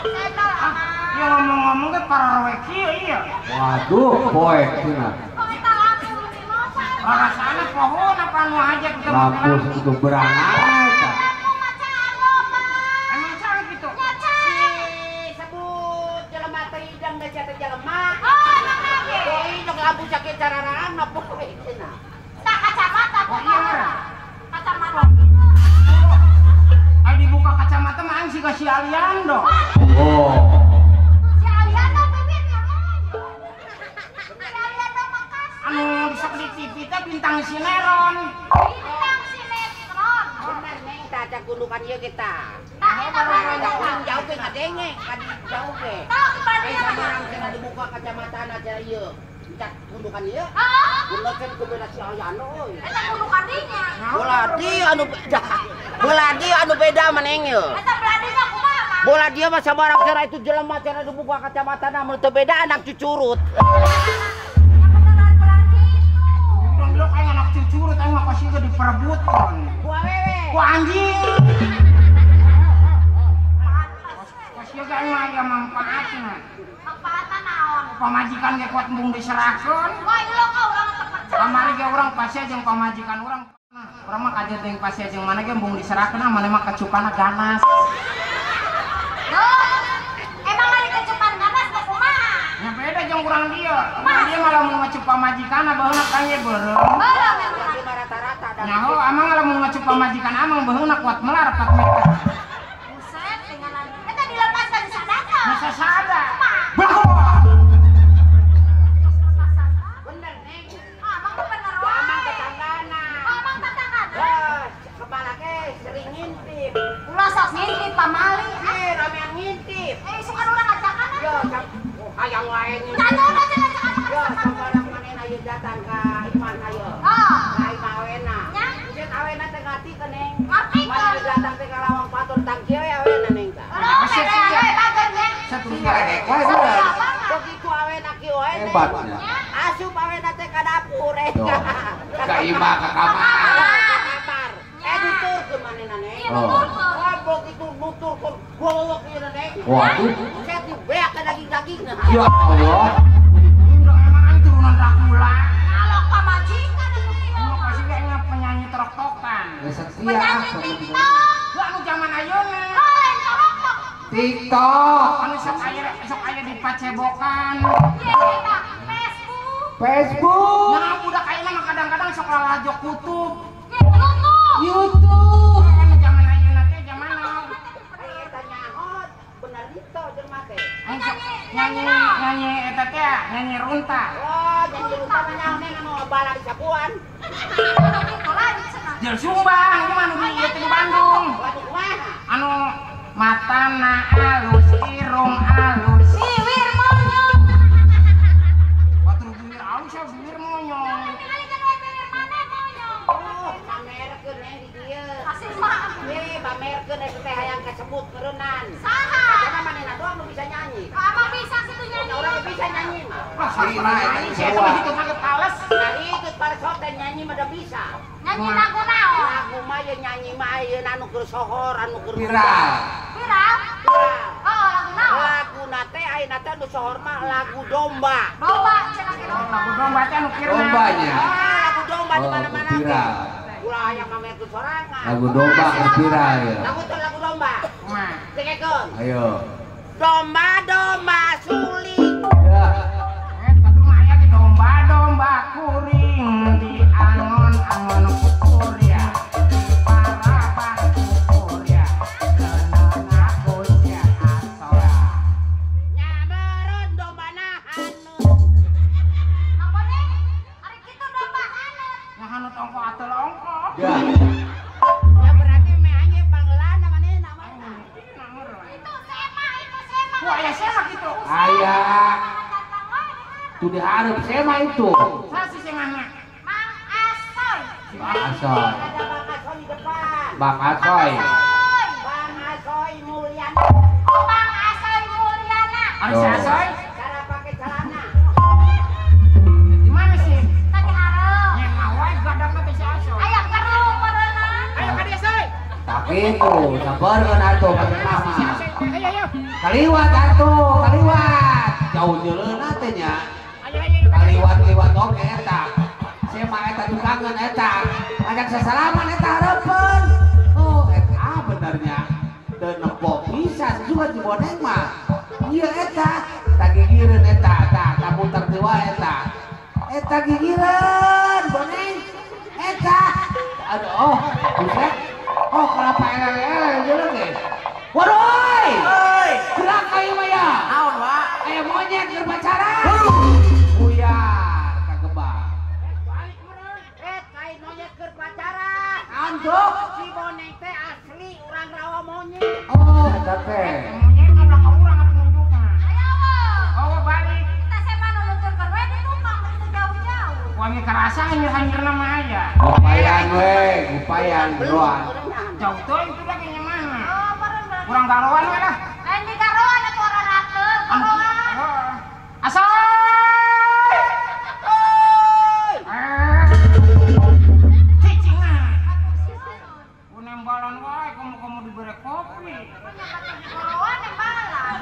Cendol apa? Ya ngomong-ngomong ge parawe kieu iya. Waduh, poek cenah. Oh, kita langsung di masa. Rasana pohon apa anu aja kita Lampu itu berangan eta. Aku maca aroma. Emang cara gitu. Nyaca. Sebut jelema teh idang da jatuh jelema. Oh, emang lagi. Deui jeung lampu cake cararaan mah poe cenah. Tak kacamata Oh, iya. kumaha? Kacamata. Ai dibuka kacamata mah aing siga si Aliando. Oh. Si Aliando bibirnya mana? Si Aliando Makassar. Anu bisa di TV teh bintang sinetron. Bintang sinetron. Bener neng tah ada gundukan ieu kita. Tak eta Ada berarti. kurang jauh ge ngadenge, kan jauh ge. Tahu Ai kembalinya samarang mana? cenah dibuka kacamatana aja ieu. Cak gundukan ieu. Ah, Gunakeun ku beda si Ayano euy. eta gundukan dinya. Bola di anu beda. Bola di anu beda maneng ieu. Eta beladinya kumaha? Mang? Bola dia mah sabarang cara itu jelema cara dibuka kacamatana mun teu beda anak cucurut. Yang beneran beladi itu. Bilang aing anak cucurut aing mah pasti ge diperebutkan. Ku awewe. Ku anjing. Pasti ge aing mah aya manfaatna. Manfaatan naon? Pamajikan ge kuat embung diserahkeun. Wah, ieu ka urang terpercaya. Kamari ge urang pasti jeung pamajikan urang. Nah, urang mah kajet jeung pasti jeung mana ge embung diserahkeun mana mah kecupana ganas. Loh, emang ari kecupan ganas teh kumaha? Ya beda jeung urang dia. Urang dia malah mau ngecup pamajikanna baheuna kan ye beureum. Belum yang Lagi mah rata-rata dan Nyaho amang lamun ngecup pamajikan amang baheuna kuat melar 4 meter. buset tinggalan. Eta dilepaskan di sadaka. Bisa sada. bener neng. Ah, mang tuh bener Ya amang wae. tetanggana. Oh, mang tetanggana. Wah, kepala ke sering ngintip. Ulah sok ngintip pamali. Eh, ramean ngintip. Suka urang ajakan. Yo, hayang wae ngintip. Tadu na cenah ajakan. Yo, sabarang manehna ieu datang ka Iman ayo. Oh, Ka Iman awena. nya. Ceuk awena teh ngarti teh neng. Ngarti kan? Mari datang teh ka lawang patur tang kieu ya awena neng ta. Aduh, beda we bagernya. Setia. Wah, bener. Begitu awena kieu wae neng. Hebatnya. Asup awena teh ka dapur Tuh. Ka imah ka kamar. kamar. Nutur ke manehna neng. Iya, Oh. betul. Wah, begitu nutur ke golok ieu neng. Waduh. Saya dibeak ke daging-dagingna. Ya Allah. Udah emang aing turunan Dracula. Ngalok pamajikan atuh kieu. Emang pasti kayaknya penyanyi terok-tokan. Ya setia. Penyanyi TikTok. Lu anu zaman ayeuna. Lain corok-tok. TikTok. Anu sok aya di pacebokan. Iya, eta Facebook. Facebook. Nah, budak ayeuna mah kadang-kadang sok lalajo kutub. YouTube. YouTube. Anu zaman ayeuna teh zaman now. Ai eta nyaho bener itu jeung mah teh. Aing sok nyanyi eta teh nyanyi runta. Wah, jadi lupa nyaho neng anu bala di Sapuan. Itu lagi cenah. Jel Sumbang, ieu mah anu di ieu teh di Bandung. Waduh kumaha? Anu matana alus, irung alus. Siwir monyong. Batur bibir alus ya bibir monyong. Kali kan wae bener mana monyong. Oh, pamerkeun neng di dieu. Kasih mah. Nih, pamerkeun eta teh hayang kasebut meureunnan. Saha? Karena manehna doang nu bisa nyanyi. Amang bisa situ nyanyi. Nah, urang bisa nyanyi mah. Wah, sarina eta saya teh begitu mah pales. Nah, itu pada soten nyanyi mah da bisa. Nyanyi lagu naon? Lagu mah ye nyanyi mah ayeuna anu keur sohor, anu keur Viral. Viral? Viral. Oh, lagu naon? Laguna teh ayeuna teh anu sohor mah lagu domba. Domba, cenah ke domba. Lagu domba teh anu kirna. Dombanya. Ah, lagu domba di Oh, mana-mana. viral. Ulah hayang mamerkeun sorangan. Lagu domba kan viral ya. Lagu domba. Mah. Dengekeun. Ayo. Domba-domba suling. Ya. Batur mah aya di domba-domba kuring di angon-angon kukur ya. Para kukur ya. Kenana kuring itu? Ayah. Tuh diharap sema itu. Sosis yang mana? Mang Asoy. Bang Asoy. Ada Bang Asoy di depan. Bang Asoy. Bang Asoy Mulyana. Oh, Bang Asoy Mulyana. Ada si Asoy? Cara pakai celana. Di mana sih? Tadi hareup. Yang awal gadak ke si Asoy. Aya keru perenan. Ayo Kak Asoy. Tapi itu sabarkeun atuh pakai nama. Ayo. Kaliwat atuh, kaliwat. Jauh jeuleuna teh nya. Ayo. Kaliwat oge eta. Sema eta dukangeun eta. Ajak sasalaman eta hareupeun. Oh, eta benernya. Teu nempo pisan juga di boneng mah. Ieu eta, tak gigireun eta, tak muter teu wae eta. Eta gigireun boneng. Eta. Aduh, oh, buset. Oh, kenapa elel-elel jeung ge? Waduh! Hei, Gerak kayu mah ya. naon wa? Aya monyet keur pacaran. Buyar kagebang. Kain monyet keur pacaran. Naon tuh? Si boneng teh asli urang rawa monyet. Oh, eta teh. Monyet ngabrak ka urang atuh nunjukna. Ayo, Wo. Oh, balik. Kita sema nu nuturkeun we di tukang teu jauh-jauh. Wangi kerasa hanyir nama aja. Gupayan we, gupayan beruan. Jauh tuh itu dah kayaknya mana? Oh, bener. Kurang garoan we lah. Lain di garoan atuh orang rakeun, garoan. Asoy! Cicing ah. Unembalan wae kamu diberi kopi. Garoan yang balas.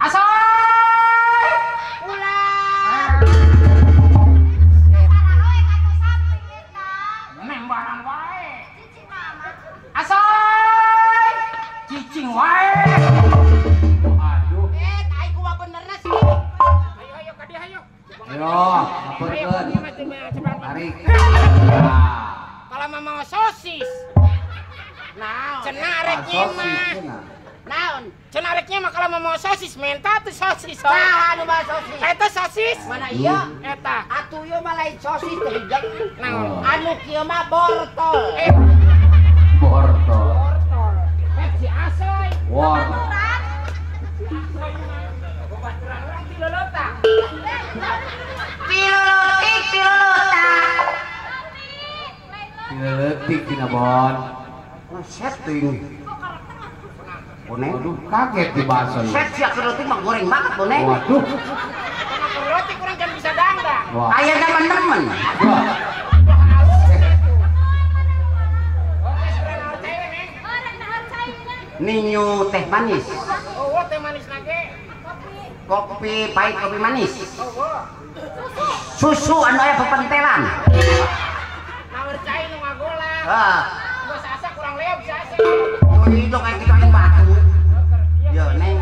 Asoy! Ulah. Sararoe atuh samping kita. Unembalan wae. Cicing mama. Asoy! Cicing wae. Aduh. Ai kumaha benerna sih? Ayo ka dia ayo. Ayo, laporkeun. Tarik. Kalau mau sosis. Naon? Cenareknya mah. Naon? Cenareknya mah kalau mau sosis menta tuh sosis. Saha nu bae sosis? Eta sosis. Mana iya? Eta. Atuh ieu mah lain sosis teh hidang. Naon? Anu kieu mah bortol. Bortol. Bortol. Si Asoy. Wor. Baturan orang di lelota. Dileutik tina bon. Setting. Boneng. Waduh, kaget di bahasa ieu. Set sia keruting mah goreng banget boneng. Waduh. Karena roti kurang kan bisa dangdang. Wah. Aya teman-teman. Wah. Oke, sudah naon cewek neng. Orang dahar cairnya. Ninyu teh manis. Oh, teh manis lagi. Kopi pahit, kopi manis. Oh, Susu anu aya pepentelan. nawar cair nu ngagola. Ah, Gua sasa kurang leop sasa. nu itu kayak kita aing batu. Yo neng.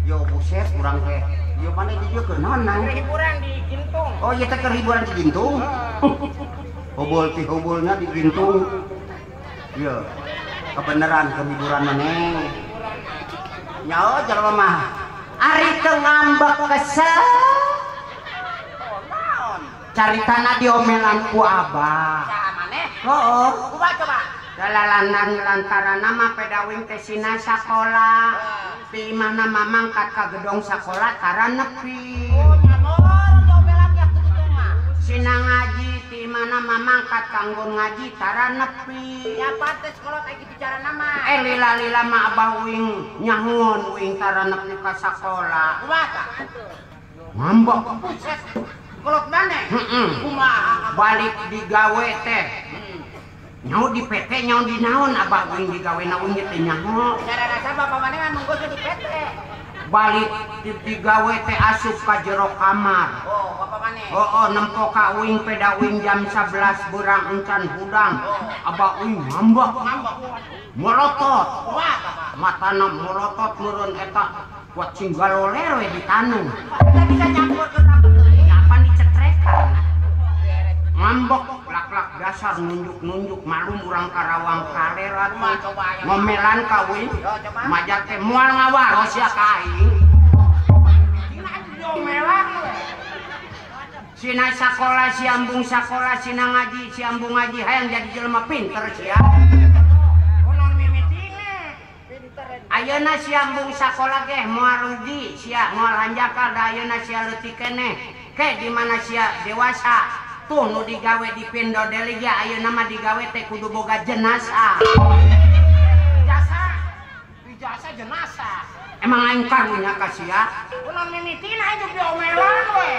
Yo buset urang teh. Yo mana di dieu keur naon nang? Hiburan di Gintung. Oh, ieu teh keur hiburan di Gintung. Hubul ti hubulnya di Gintung. Yo. Kebeneran keur hiburan neng. Nyaho jelema mah. Ari teu ngambek kesel. Caritana diomelan ku abah. Saha maneh? Heuh. Kumaha coba? Dalalandan lantaran nama pedawing teh sina sakola. Di mana mamangkat ka gedong sakola tara nepi. Oh, nyamor diomelan ya kitu mah. Sina ngaji di mana mamangkat kanggo ngaji tara nepi. Ya pantes sekolah kayak gitu cara nama. Lila mah abah wing nyangun wing tara nepi ka sakola. Kumaha? Ngambek. Kolot mana? Kumaha? Balik digawe teh. Nyaho di PT nyaho di naon abah wing digawe naon teh nyaho. Cara rasa bapak mana kan menggo di PT. Balik digawe teh asup ka jero kamar. Oh, bapak mana? Oh, nempo ka wing peda wing jam 11 beurang encan hudang. Abah wing ngambek. Molotot. Kumaha? Matana molotot meureun eta buat cinggaloler we di tanung. Kita bisa nyampur ke nyapan dicetrekan. Ngambek lak-lak dasar nunjuk-nunjuk malum urang karawang karerat ngomelan kawin majak teh moal ngawaros ya ka aing. Dina diomelan we. Sina sakola siambung sakola sina ngaji siambung ngaji hayang jadi jelema pinter sia. Oh, non mimitina. ayeuna sia embung sakola ge moal rugi sia moal hanjakal da ayeuna sia leutik keneh ke di mana sia dewasa tuh nu digawe di pindo deui ge ayeuna mah digawe teh kudu boga jenazah jasa jenazah emang aing karunya ka sia Ulah mimitina hidup di omelan we.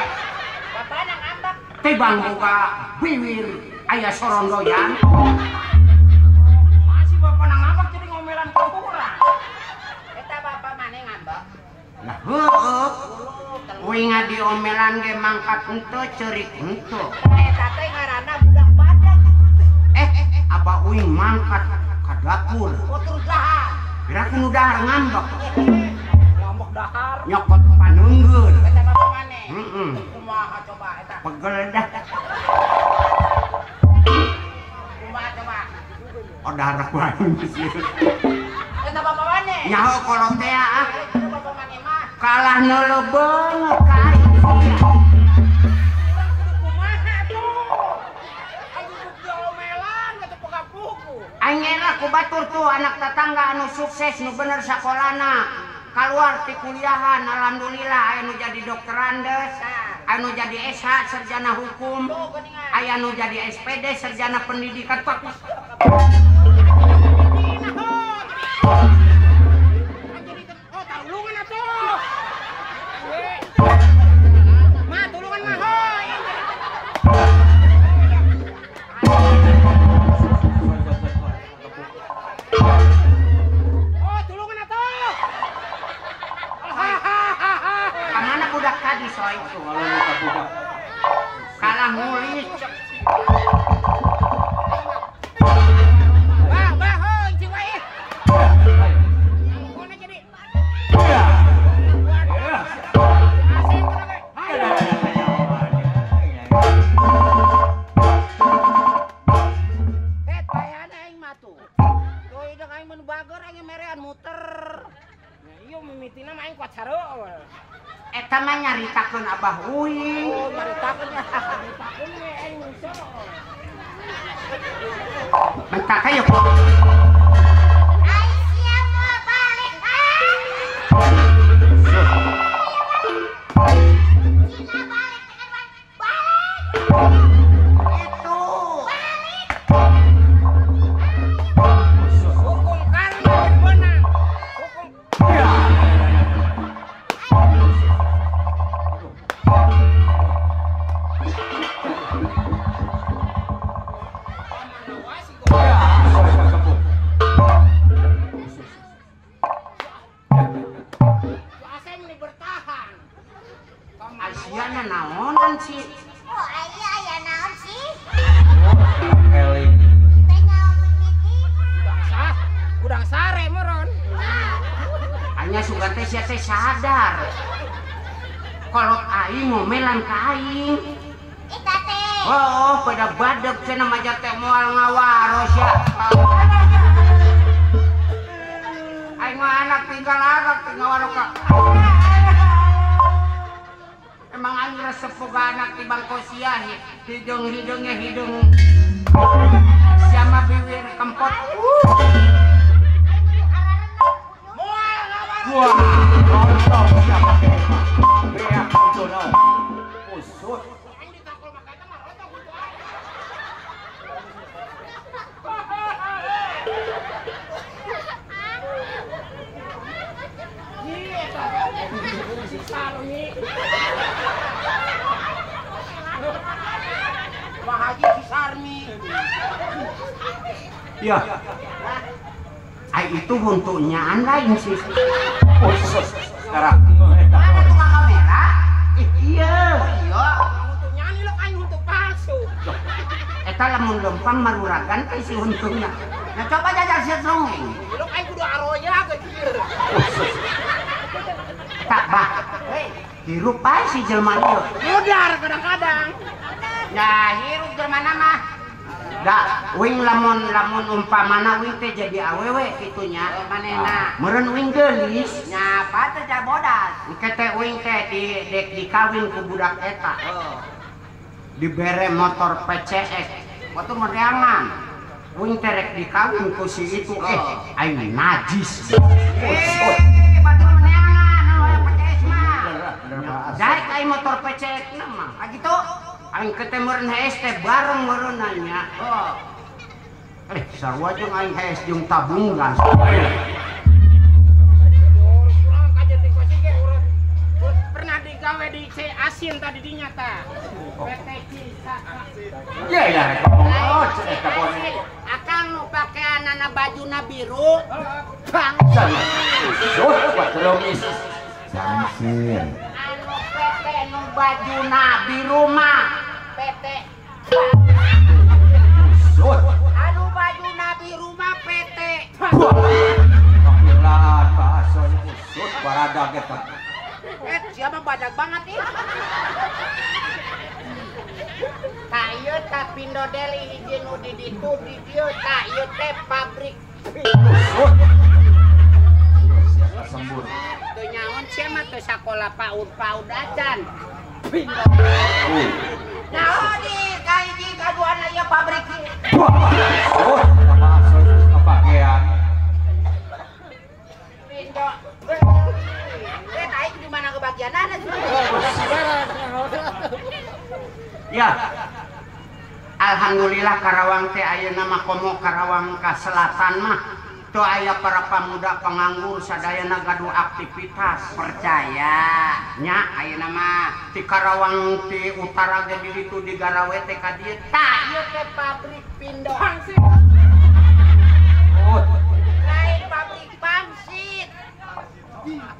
Bapana ngambek. teh bang boga biwir aya sorondoyan Masih bapak nang ngambek jadi ngomelan kurang. Eta bapak mana ngambek? lah heueuh uing di omelan ge mangkat henteu ceurik henteu Eta teh ngaranna budak badak. abah uing mangkat ka dapur Kotor dahar. kira kudu dahar ngambek Ngambek dahar. nyokot paneunggeun Eta bapak mana? Kumaha coba eta? pegel dah Kumaha coba? oh dahar kuaing Eta bapak mana? nyaho kolot teh ah Eta bapak mana mah? kalah neulebeung ka aing Kumaha tuh? Ayo hidup di omelan gitu pegang buku. aing era ku batur tuh anak tetangga anu sukses nu bener sakolana keluar ti kuliahan alhamdulillah aya nu jadi dokter Andes anu jadi SH sarjana hukum aya nu jadi SPD sarjana pendidikan fokus Oh, tulungan atuh. Mah, tulungan mah hoy. Oh, tulungan atuh. kamana budak tadi soy kalah ngulit Bah, hoy, si wae. Ngomongna jadi. Asing kurang bayana aing mah tuh. Tuh ideng aing mun bager aing merean muter. Nah, ieu mimitina mah aing kuat sareueul. eta mah nyaritakeun abah uing Oh, nyaritakeun ya. Nyaritakeun we aing muter. mentak ayo Aisyah mau balik ah. Cina balik tekan balik. itu Hukum karma menang. Hukum Asing ini bertahan. Asiana naonan sih Oh ayah ya naon sih? Eling. Teh nyawa begitu. Udang sare meron. hanya sugan teh sia teh sadar kolot aing ngomelan ka aing Eta teh. oh pada badak cenah maja teh moal ngawaros ya aing mah anak tinggal ngawaros ka emang aing resep boga anak ti bangko sia hidung-hidungnya hidung siapa bibir kempot Wah, nonton siapa kema. Beak Antono. Usut. Pak Haji si Sarmi. ya ai itu untuknya lain sih Usut. Sekarang. apa tukang kamera iya Untuk nyanyi lo kan untuk palsu. eta lamun lempang maruragan teh si untungnya nah coba jajal si songeng Lo kan kudu aroya ke kieu. tak bah hirup ae si jelema ieu Mudar kadang-kadang. nah hirup jelema mah da wing lamun umpamana wing teh jadi awewe kitunya manehna meureun wing geulis Nyapa teh ja bodas. engke teh wing teh dek dikawin ku budak eta dibere motor PCX motor mereangan Wing terek dikawin ku si itu aing najis. Batur meneangan anu PCS mah. Daek aing motor PCS mah. Kagitu aing ketemureun HS teh bareng meureunanya. Sarua jeung aing HS jeung tabung gas. Pernah digawe di C asin tadi dinyata. Iya ya. Akang nu pakaianana bajuna biru. Bang. Samsin. Anu PT nu bajuna biru mah. PT. Anu bajuna biru mah PT. Pakilaan bahasa usut baradag eta. Siapa badak banget nih? Kayu tak pindo deli hiji nu di ditu di dieu tak ieu teh pabrik. Sembur. Teu nyaon sia mah teu sakola paud-paud acan. Pindo. Naon di kahiji kaduana ieu pabrik ieu. Bahasa kepakean. Pindo. Aing di mana kebagianana sih? Ya. Alhamdulillah Karawang teh ayeuna mah komo Karawang ka selatan mah teu aya para pamuda penganggur sadayana gaduh aktivitas. Percaya Nya ayeuna mah ti Karawang ti utara ge di ditu di Garawe teh ka dieu Tak ieu teh pabrik pindo. Lain pabrik pangsit.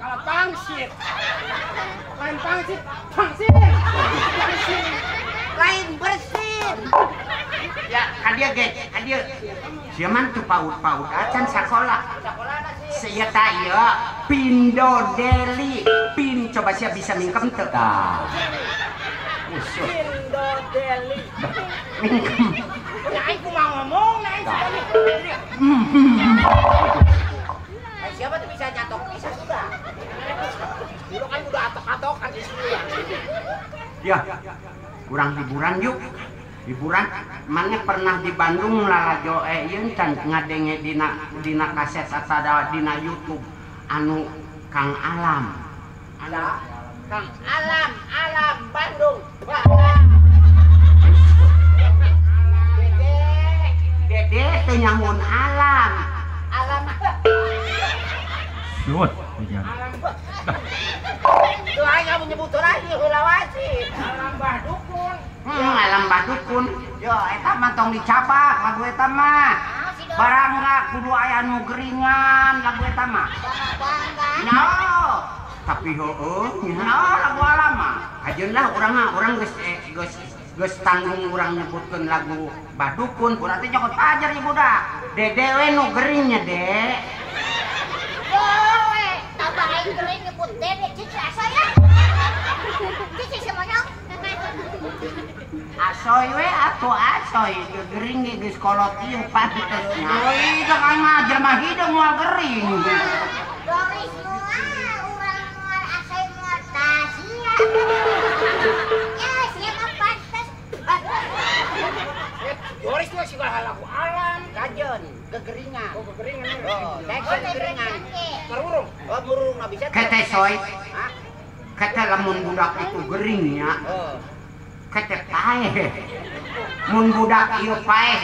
Kalau pangsit. Lain pangsit. Pangsit. Lain bersin. ya ka dieu ge ka dieu sia man teu paud-paud acan sakola sia ta ieu Pindo Deli pin coba sia bisa mingkem teu Tah. Pindo Deli. mingkem Ya aing kumaha ngomong na aing sudah mikir. Siapa tuh bisa nyatok bisa sudah. Dulu kan udah atok-atokan di sini. ya kurang hiburan yuk hiburan maneh pernah di Bandung lalajo ieu can ngadenge dina kaset atau dina YouTube anu Kang Alam Ada Kang Alam Bandung. Dede teh nyamun Alam Alam. Sud. Tuh aing kamu nyebut lagi Hulawasi. Alam Badukun. Alam Badukun yo eta mah tong dicapak lagu eta mah barangga kudu aya nu geringan lagu eta mah no tapi heueuh no lagu Alam mah ajeun lah urang geus tanggung urang nyebutkeun lagu Badukun urang teh nyokot ajar ieu budak dede we nu geringnya dek Owe, tambah aing gering nyebut dede cici asa ya. Cici semuanya. asoy we atuh asoy gering ge geus kolot ieu pantesnya euy jangan mah jelema hideung moal gering Doris mual, urang mual asai mual tasia. Ya, siapa pantas? Doris tuh segala lagu Alam kajen gegeringan. Oh gegeringan. Oh, dek gegeringan. Kerurung. Oh burung nggak bisa. kete soy kete lamun budak itu geringnya Oh. kete paeh mun budak ieu paeh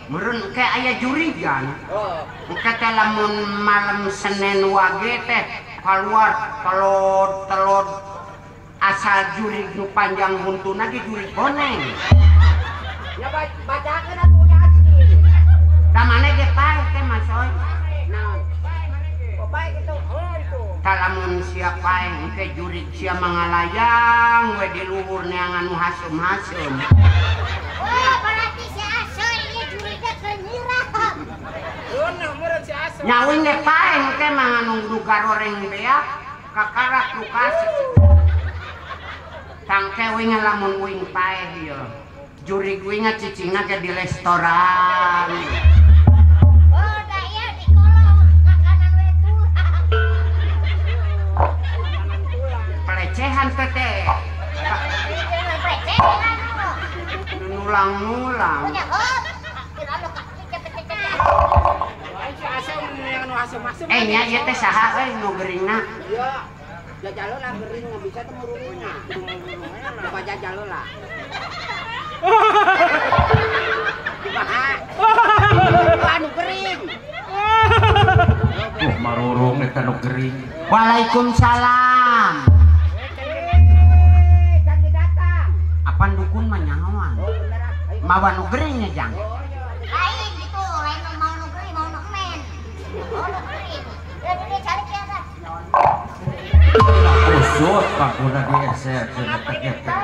meureun ke aya jurigan Oh. kete lamun malam Senin wage teh keluar telod asal jurig nu panjang buntuna ge jurig boneng Ya bacakeun atuh Yasin. da maneh ge paeh teh mas soy Naon? Oh baik itu. Oh itu. talamun sia paeh ke jurig sia mangalayang we di luhur neangan nu hasem-hasem Oh, berarti si Asoy ini jurinya kenyirah. Bener meureun si Asep. nyawing ge paeh ke manganung garoreng beak kakarak lukas tangke wing lamun wing paeh ieu jurig winga cicingna ke di restoran Oh, da iya di kolong kakanan we tulang. pelecehan teh Pelecehan lu. nulang-nulang Punya hop. Kira lu kaki cepet asam yang nu asam-asam. Nya ieu teh saha euy nu geuringna? Iya. Jajal lah gering nggak bisa temu rurungnya. Coba jajal lah. Anu gering. Marurung eta nu gering. Waalaikumsalam. Jangan datang. Apaan dukun mah nyahoan? Mawa nu geringnya jang. Lain gitu, lain mau nugeri, mau nukmen. Oh nugeri. Ya dia cari kiasan. Kusut pakuna dieser cetek-cetek.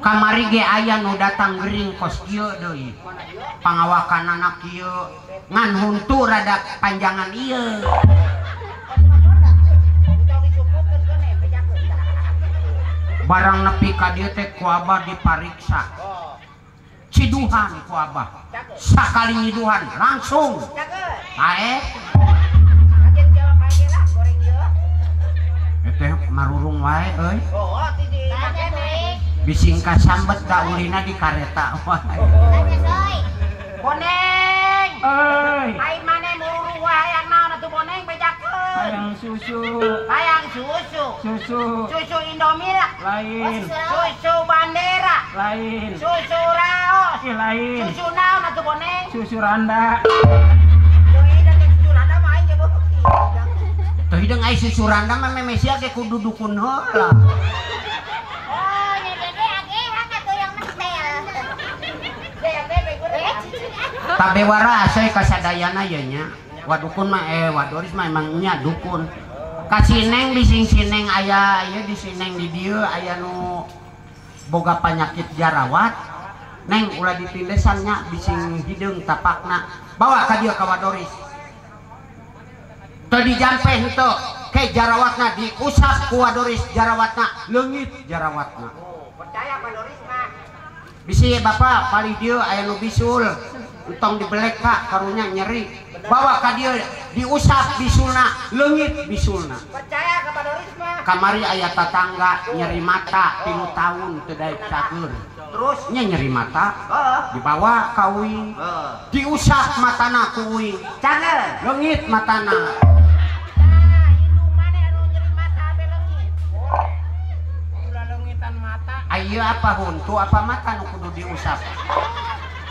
Kamari ge aya nu datang gering kos kieu deui. Pangawakan anak kieu ngan huntu rada panjangan ieu. Barang nepi ka dieu teh ku Abah dipariksa. Ciduhan ku Abah. Sakali nyiduhan langsung. Ae. Teh marurung wae euy. Bising kasambet da ulina di kareta wae. Boneng. Euy, Ai mane muru wae yang naon atuh boneng bejakeun. hayang susu, Hayang susu. susu Susu Indomie lah. lain, Susu Bandera. lain, Susu Raos. lain, Susu naon atuh boneng? susu randa. Deui da susu rada mah aing ge beuki. Teu hideung ai susuranda mah memesia ge kudu dukun heula. Oh, ya dede age haka tuh yang mentel. Tabe waras we kasadayana ye nya. Wadukun mah wadoris mah emang nya dukun. Ka Sineng bising Sineng aya ieu di Sineng di dieu aya nu boga panyakit jarawat. Neng ulah ditindesan nya bising hideung tapakna. Bawa ka dieu ka wadoris. Teu dijampe henteu ke jarawatna diusap ku wadoris jarawatna leungit jarawatna. Percaya Bandoris mah. Bisi bapak pali dieu aya nu bisul entong dibelek Pak karunya nyeri bawa ka dieu diusap bisulna leungit bisulna. Percaya ke Bandoris mah. Kamari aya tatangga nyeri mata 3 tahun teu daek cager. Terus Nya nyeri mata dibawa ka uing diusap matana ku uing cager. leungit matana. Ayo apa huntu apa mata nu kudu diusap?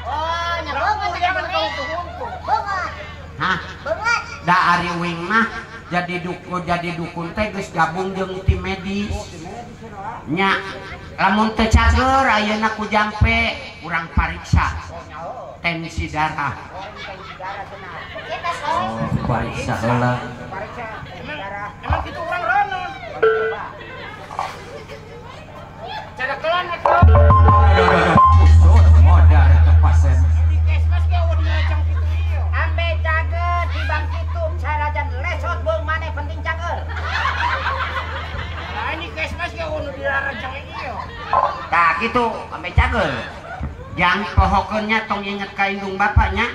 Oh, nyabanget ada boneng. Banget, Hah? banget. Da ari wing mah jadi dukun teh geus gabung jeung tim medis. Nya lamun teu cager ayeuna ku jampe urang pariksa tensi darah. Kita soy. Pariksa heula. Emang gitu orang ronon. Cara kelan itu. Kusut modar eta pasien. Di kesmas ge eueuh diajang kitu ieu. Ambe cager di bang kitu sarajan lesot beung maneh penting cager. Nah ini kesmas ge eueuh nu dirarajang ieu. Tah kitu ambe cager. Jang pohokeunnya tong inget ka indung bapaknya.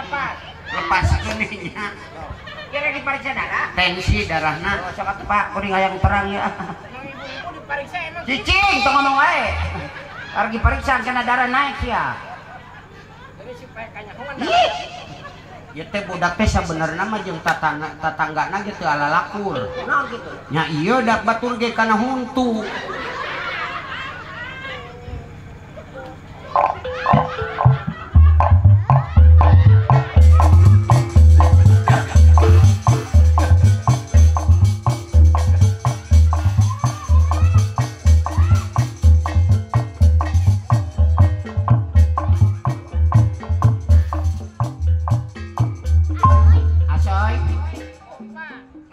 Lepas. Lepas keuningnya. Kira dipariksa darah. Tensi darahna. Sok atuh Pak, kuring hayang terang ya. Emang ibu-ibu dipariksa emang. Cicing tong ngomong wae. Argi pariksa kana darah naik ya. Jadi supaya kanyahoan. Ya teh budak teh sabenerna mah jeung tatanggana ge teu alalakur. Naon gitu? Nya ieu dak batur ge kana huntu.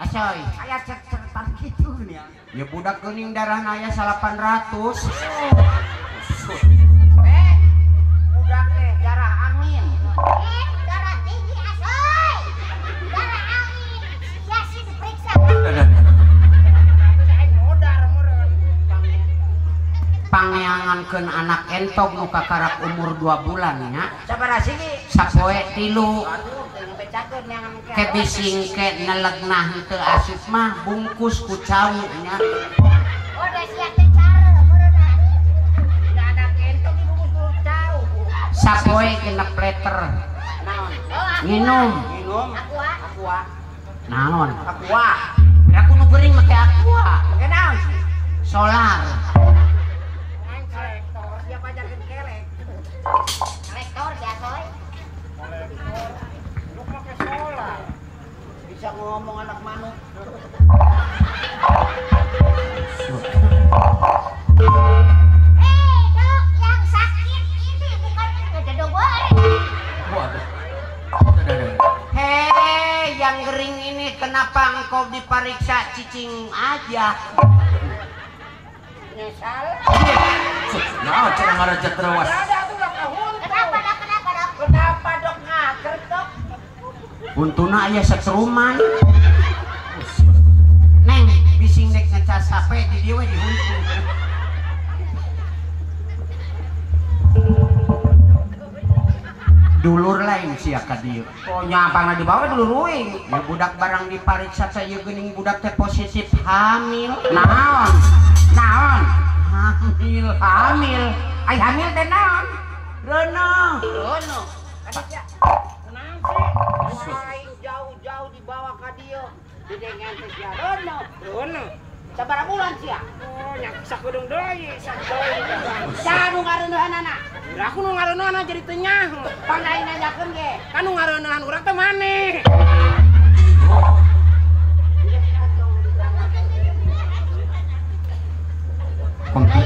Asoy. Aya cek-cekan gitu nya. Ya budak geuning darahna aya 800. Budak teh darah angin. Darah tinggi asoy. Darah angin. Biasa diperiksa. Aing modar meureun. Pangeangankeun anak entog nu kakarak umur 2 bulan nya. Sabaraha sih? Sapoe 3. Aduh, teu becakeun neangan Ke bising ke nelegnah teu asup mah bungkus ku cau nya. Oh, udah siap teh cara meureun. Sapoe genep liter. Naon? Minum. Minum. Aqua. Naon? Aqua. Aku nu geuring make aqua. Make naon sih? Solar. Kolektor, siapa jakin kelek? Kolektor biasa we. Lu pakai solar. Bisa ngomong anak manuk. Dok, yang sakit ini bukan kejedogan. Hei, yang gering ini kenapa engkau diperiksa cicing aja? Nyesal. Nah, cara ngaraja terwas. Ada tuh lah kahun. Kenapa dok? Kenapa dok ngaker dok? Untuna aya setruman. Neng, bising dek ngecas HP di dieu we dihuntung. Dulur lain sia ka dieu. Oh nyampangna di bawah dulu ruing. Ya budak barang dipariksa saya geuning budak teh positif hamil. Naon? Hamil. Ai hamil teh naon? Reuneung. Rono. Kadang kenapa sih? Wah, jauh-jauh dibawa ka dieu. Didengan teh sia Rono. Sabaraha bulan sia? Oh, nya sakudung deui, sadeui. Sa nu ngareuneuhanana? Lah aku nu ngareuneuhanana jadi teu nyaho. Pandain nanyakeun ge. Kan nu ngareuneuhan urang teh maneh. Lagi.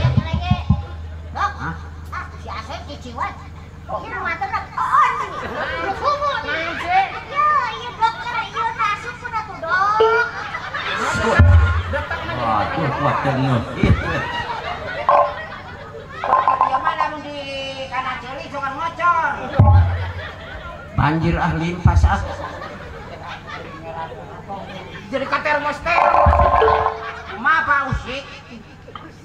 Dok. Hah? Si Asep ciciwan. Kira mantan dok. Oh, ini. Kumu nih. Naon sih? Ya, iya dokter, iya nasib pun atuh dok. Waduh, kuat tengah. Dia mah lamun di kana ceuli suka ngocor. Banjir limpas ah. Jadi ka termostat. Kumaha Pak Usik?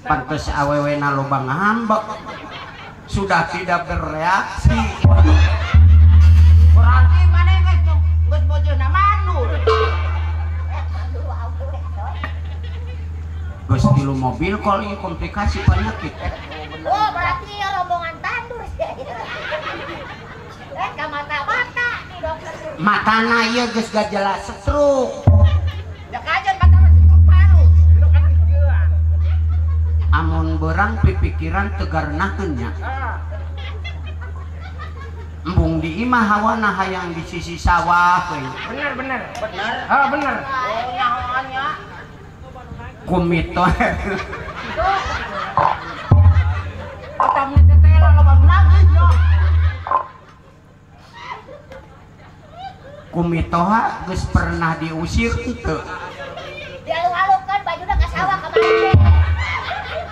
Pantes awewena loba ngambek. Sudah tidak bereaksi. Berarti mana geus bojona manur. Geus tilu mobil kali komplikasi penyakit. Oh, berarti ya rombongan tandur sih. Ke mata-mata nih dokter. Matana ieu geus gak jelas stroke. Ya kajen mata mah situ palu. Lu kan geus. Amun berang pipikiran tegarnakeun nya. Embung di imah hawana hayang di sisi sawah we. Bener. Bener. Oh, bener. Oh, nyahoannya. Kumito. Otaknya tetela loba lagi yo. Kumitoha geus pernah diusir teu. Dialung-alungkan bajuna ka sawah kemarin.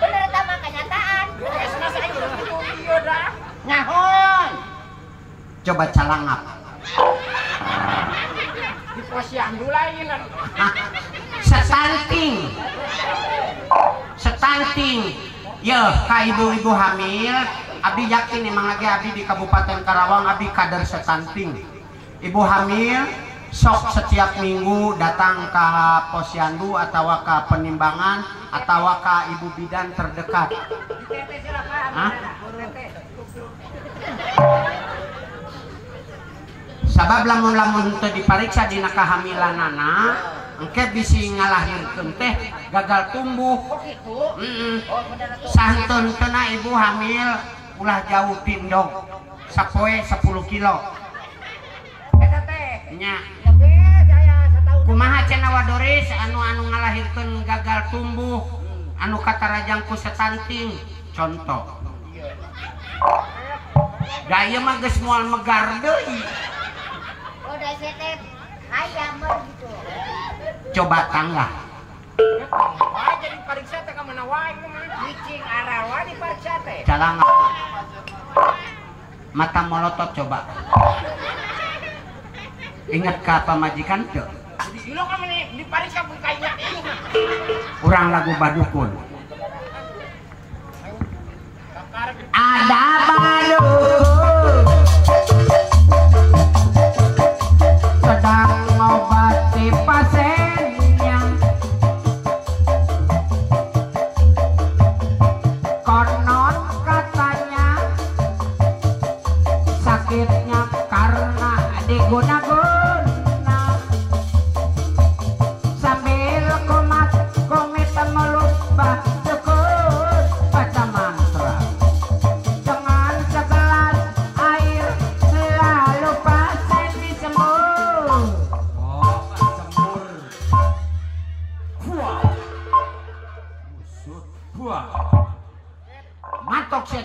Bener eta mah kenyataan. Esna saya gitu ieu dah. Nyahon. Coba calangap. Di posyandu lainan. Stunting. Ye, ka ibu-ibu hamil, abdi yakin emang lagi abdi di Kabupaten Karawang abdi kader stunting. Ibu hamil sok setiap minggu datang ke posyandu atau ke penimbangan atau ke ibu bidan terdekat. Tete silakan. Hah? Tete. Sabab lamun teu dipariksa dina kahamilanana, engke bisi ngalahirkeun teh gagal tumbuh. Oh gitu. Oh bener atuh. Santun tena ibu hamil ulah jauh tindog. Sapoe 10 kilo. Eta teh. Nya. Lebih jaya sataun. Kumaha cenah wadoris anu ngalahirkeun gagal tumbuh, anu katarajang ku stunting. Contoh. Da ieu mah geus moal megar deui. Oh, da teh ayam gitu. Coba tangga. Wah jadi pariksa teh ka mana wae mah. Cicing arawa di pariksa teh. Calangan. Mata molotot coba. Ingat ka pamajikan teu? Di lo kan di pariksa pun kayaknya ini. Urang lagu badukun. Ada badukun sedang ngobati pasiennya. Konon katanya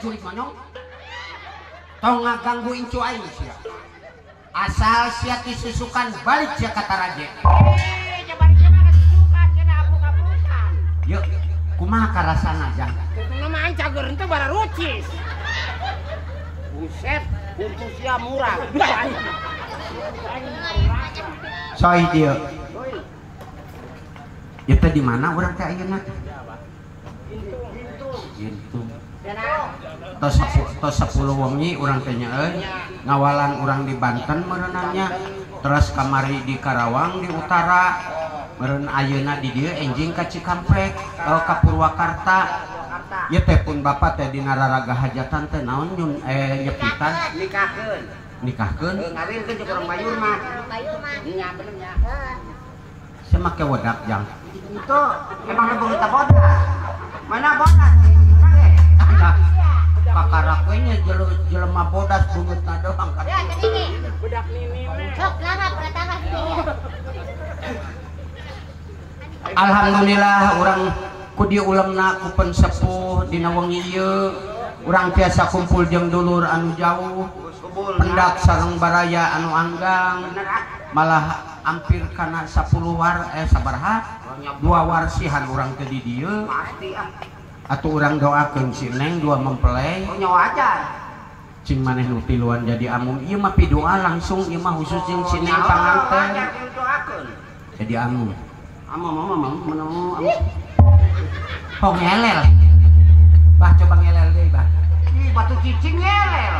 culik monyong. Tong ngaganggu incu aing sia. Asal sia disusukan balik sia kata raje. Jabarnya mah kesusukan cenah apuk-apukan. Yuk, kumaha karasana jang? Tetengna mah aing cager henteu bara rucis. Buset, untuk sia murah. Soy dia. Itu di mana urang teh ayeuna? Gitu. Tos 10 wengi urang teh nyaeuy ngawalan urang di Banten meureunanya. Terus kamari di Karawang di utara. Meureun ayeuna di dieu enjing ka Cikampek, ka Purwakarta. Ya teh pun bapak teh dina raraga hajatan teh naon nyun nyepitan nikahkeun Ngawinkeun jeung urang Bayur mah. Nya bener nya. saya make wedak jang Itu emang leubeung eta bodas. Mana bodas? kakarak we nya jelema bodas bungeutna doang kan Ya, tadi nih. Budak nini mah. Sok langap pertama sih. alhamdulillah urang ku dieu ulemna ku pensepuh dina wengi ieu urang tiasa kumpul jeung dulur anu jauh pendak sareng baraya anu anggang malah hampir kana 10 sabaraha 2 warsihan urang teh di dieu Pasti ah. atuh urang doakeun si Neng 2 mempelai Oh nyawa aja. cing maneh nu tiluan jadi amum ieu mah pidoa langsung ieu mah khusus jeung si Neng panganten jadi amum Amum. oh ngelel bah coba ngelel deui bah Ih batu cicing ngelel.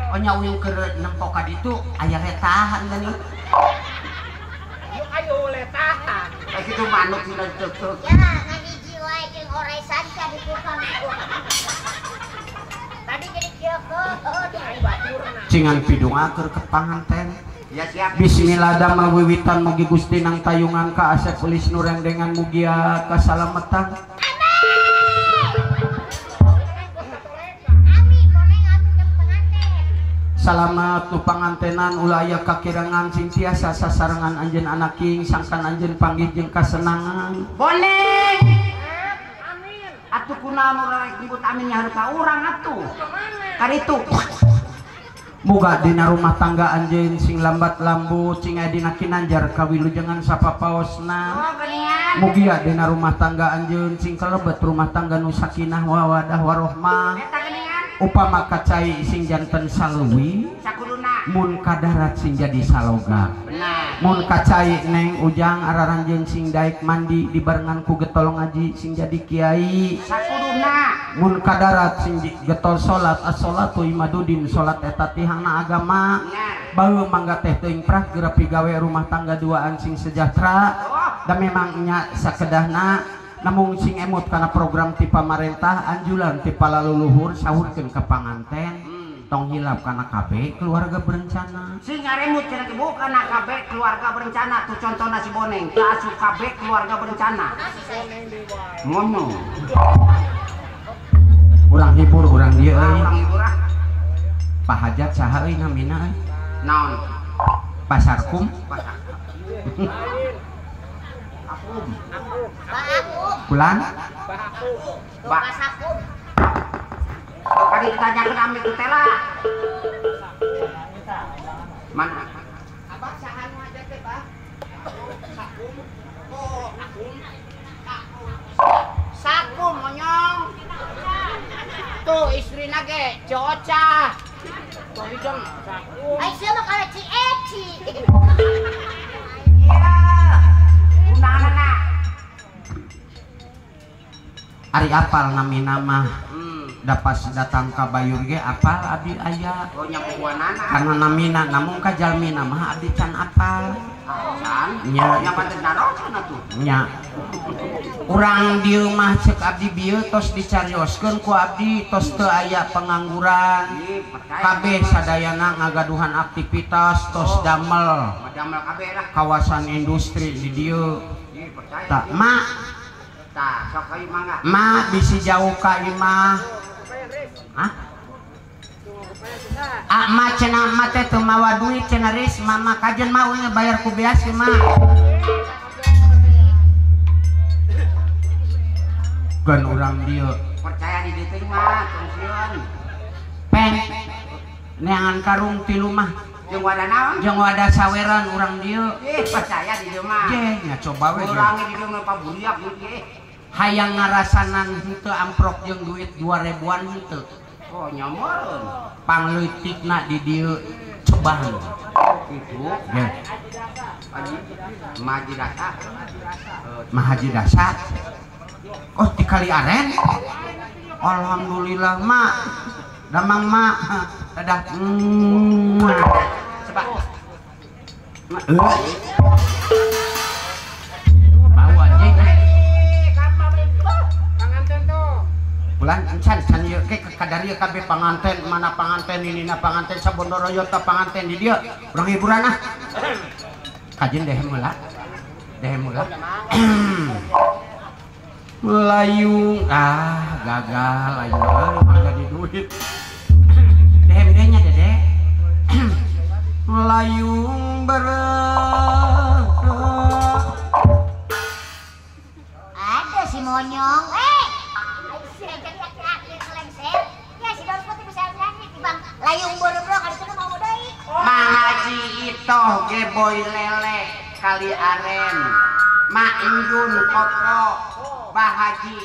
oh nya uyung keur nempok ka ditu aya letahan geuning Yuk ayo letahan. Kayak gitu manuk sudah cocok. Ya, ngahiji wae jeung oresan ka di tukang. Tadi jadi kieu Aing baturna. cingan pidunga keur ke panganten Ya siap. bismillah damel wiwitan mugi Gusti nang tayungan ka Asep Ulis nurendengan mugia kasalametan Ami, koneng ami ke pengantin. salamet nu pangantenan ulah aya kakirangan sing tiasa sasarengan anjeun anak king sangkan anjeun panggih jeung kasenangan Boleh. Amin. Atuh kunaon urang nyebut amin nya hareup ka urang atuh. Karitu. muga dina rumah tangga anjeun sing lambat lambut sing aya dina kinanjar kawilujengan sapapaosna Oh geuningan. mugia dina rumah tangga anjeun sing kalebet rumah tangga nu sakinah wawadah warohmah Eta geuningan. upama kacai sing janten salwi Sakuduna. mun kadarat sing jadi saloga Benar. mun kacai Neng ujang araranjeun sing daek mandi dibarengan ku getol ngaji sing jadi kiai Sakuduna. mun kadarat sing getol salat as-shalatu imadudin salat eta tihangna agama Benar. bau mangga teh teuing prak geura pigawe rumah tangga duaan sing sejahtera da memang nya sakedahna namun sing emut karena program ti pamarentah anjuran ti palaleluhur sahurkeun ka panganten tong hilap kana KB keluarga berencana Si ngaremut cenah teh bukan KB keluarga berencana tuh contohna si Boneng. Teu asup KB keluarga berencana. Ngomong. urang hibur urang dieu euy Urang hibur ah. Pak Hajat saha euy namina euy Naon? Pasarkum Bahaku, bulan basaku. Kali ditanyakeun ami teh tela. Mana? Abah saha nu aja teh, Bah? Sakum. Oh, akum. Sakum monyong. Tuh istrina ge Coca. Tuh hidung sakum. Ai sia mah kana Eci. Iya. Gunaanna. ari apal namina mah Hmm. da pas datang ka Bayur ge apal abdi aya Oh nyapuanana. karena namina namun ka jalmina mah abdi can apal San. Nya. Yang penting narokeun atuh. nya urang dieu mah cek abdi bieu tos dicarioskeun ku abdi tos teu aya pengangguran Ih, percaya. kabeh sadayana ngagaduhan aktivitas tos damel Madamel kabeh lah. kawasan industri di dieu Ih, percaya. tak mak Tah, sok kayu mangga. mak bisi jauh ka imah hah mak cenah mah teh teu mawa duit cenah ris mama kajen mah we bayar ku beas ieu mah kan urang dieu Percaya di dieu teh mah, tong sieun. Peng neangan karung ti lumah Jeung wadah naon? jeung wadah saweran urang dieu. Percaya di dieu mah. Ge nya coba we. Urang di dieu mah paburiak ge. Hayang ngarasanan henteu amprok jeung duit 2000-an henteu. Oh nyamoreun. Pangleutikna di dieu cobaan. Itu Ge. Maji dasa. Mahaji dasa. Oh di Kali Aren. Alhamdulillah mak. Damang mak dadah. Coba. Bau anjing. Panganten tuh. Bulan can ieu ke kadarieu kabeh panganten, mana panganten inina panganten sabondoroyo ta panganten di dieu. Urang hiburan ah. Kajen deh heula. Melayung gagal layung mangga di duit. Dehem-dehnya dede. Melayung bareng. Ada si monyong. Si jadi aki-aki selengser. Ya si Dorus putih bisa nyanyi timbang layung boro-boro kali itu mau deui. Mahaji itoh ge boy lele Kali Aren. Ma Indun Koko Bahaji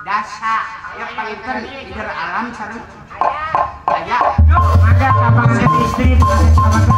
Dasa ya panginten ieur alam sareng aya Ada kabangan istri, ada kabangan.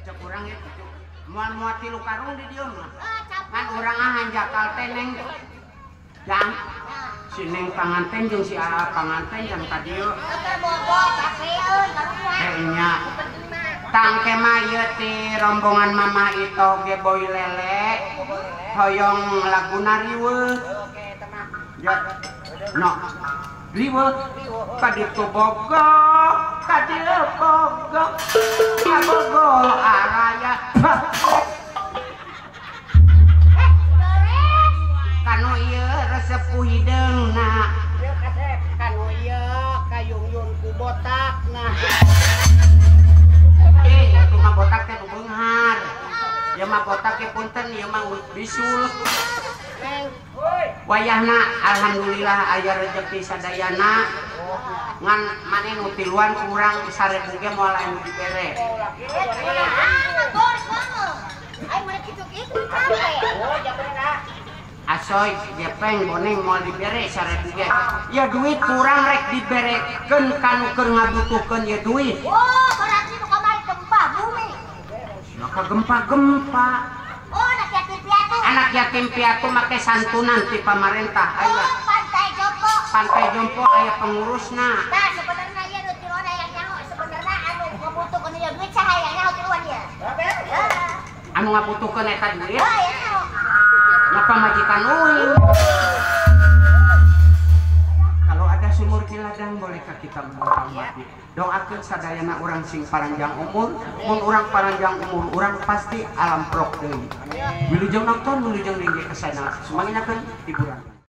cek urang ya mual tilu karung di dieu mah Capek. kan urang hanjakal teh neng jang si neng panganten jeung si panganten jang ka dieu Dokter bobo, capek euy, karunya. kayaknya tangke mah ieu ti rombongan mama itu ge boy lele hoyong laguna riweuh ya no riweuh ka ditu bogo ka dieu bogo ka bogo araya kanu ieu resep ku hideungna Kanu ieu kayung-yung ku botakna. itu mah botak teh nu beunghar ya mah botak ge punten ieu mah bisul wayahna alhamdulillah aya rezeki sadayana ngan maneh nu tiluan kurang 1000 ge moal anu dibere asoy jepeng boneng moal dibere 1000 ge ya duit kurang rek diberekeun kanu keur ngabutuhkeun ya duit Oh, berarti nu kamari gempa bumi. maka gempa-gempa Oh, anak yatim piatu. anak yatim piatu make santunan ti pamarentah aya Oh, pantai Jompo. pantai jompo aya pengurusna Nah, sebenarnya ieu nu tiluan aya nyaho, sebenarnya anu ngabutuhkeun ieu duit saha aya nyaho tiluan ieu. anu ngabutuhkeun eta duit Oh, aya nyaho. ngapa majikan uing kalau ada sumur di ladang bolehkah kita mengamati doakeun sadayana urang sing paranjang umur mun urang paranjang umur urang pasti alam prok deui wilujeng nonton wilujeng dengge kesana sumanginakeun hiburan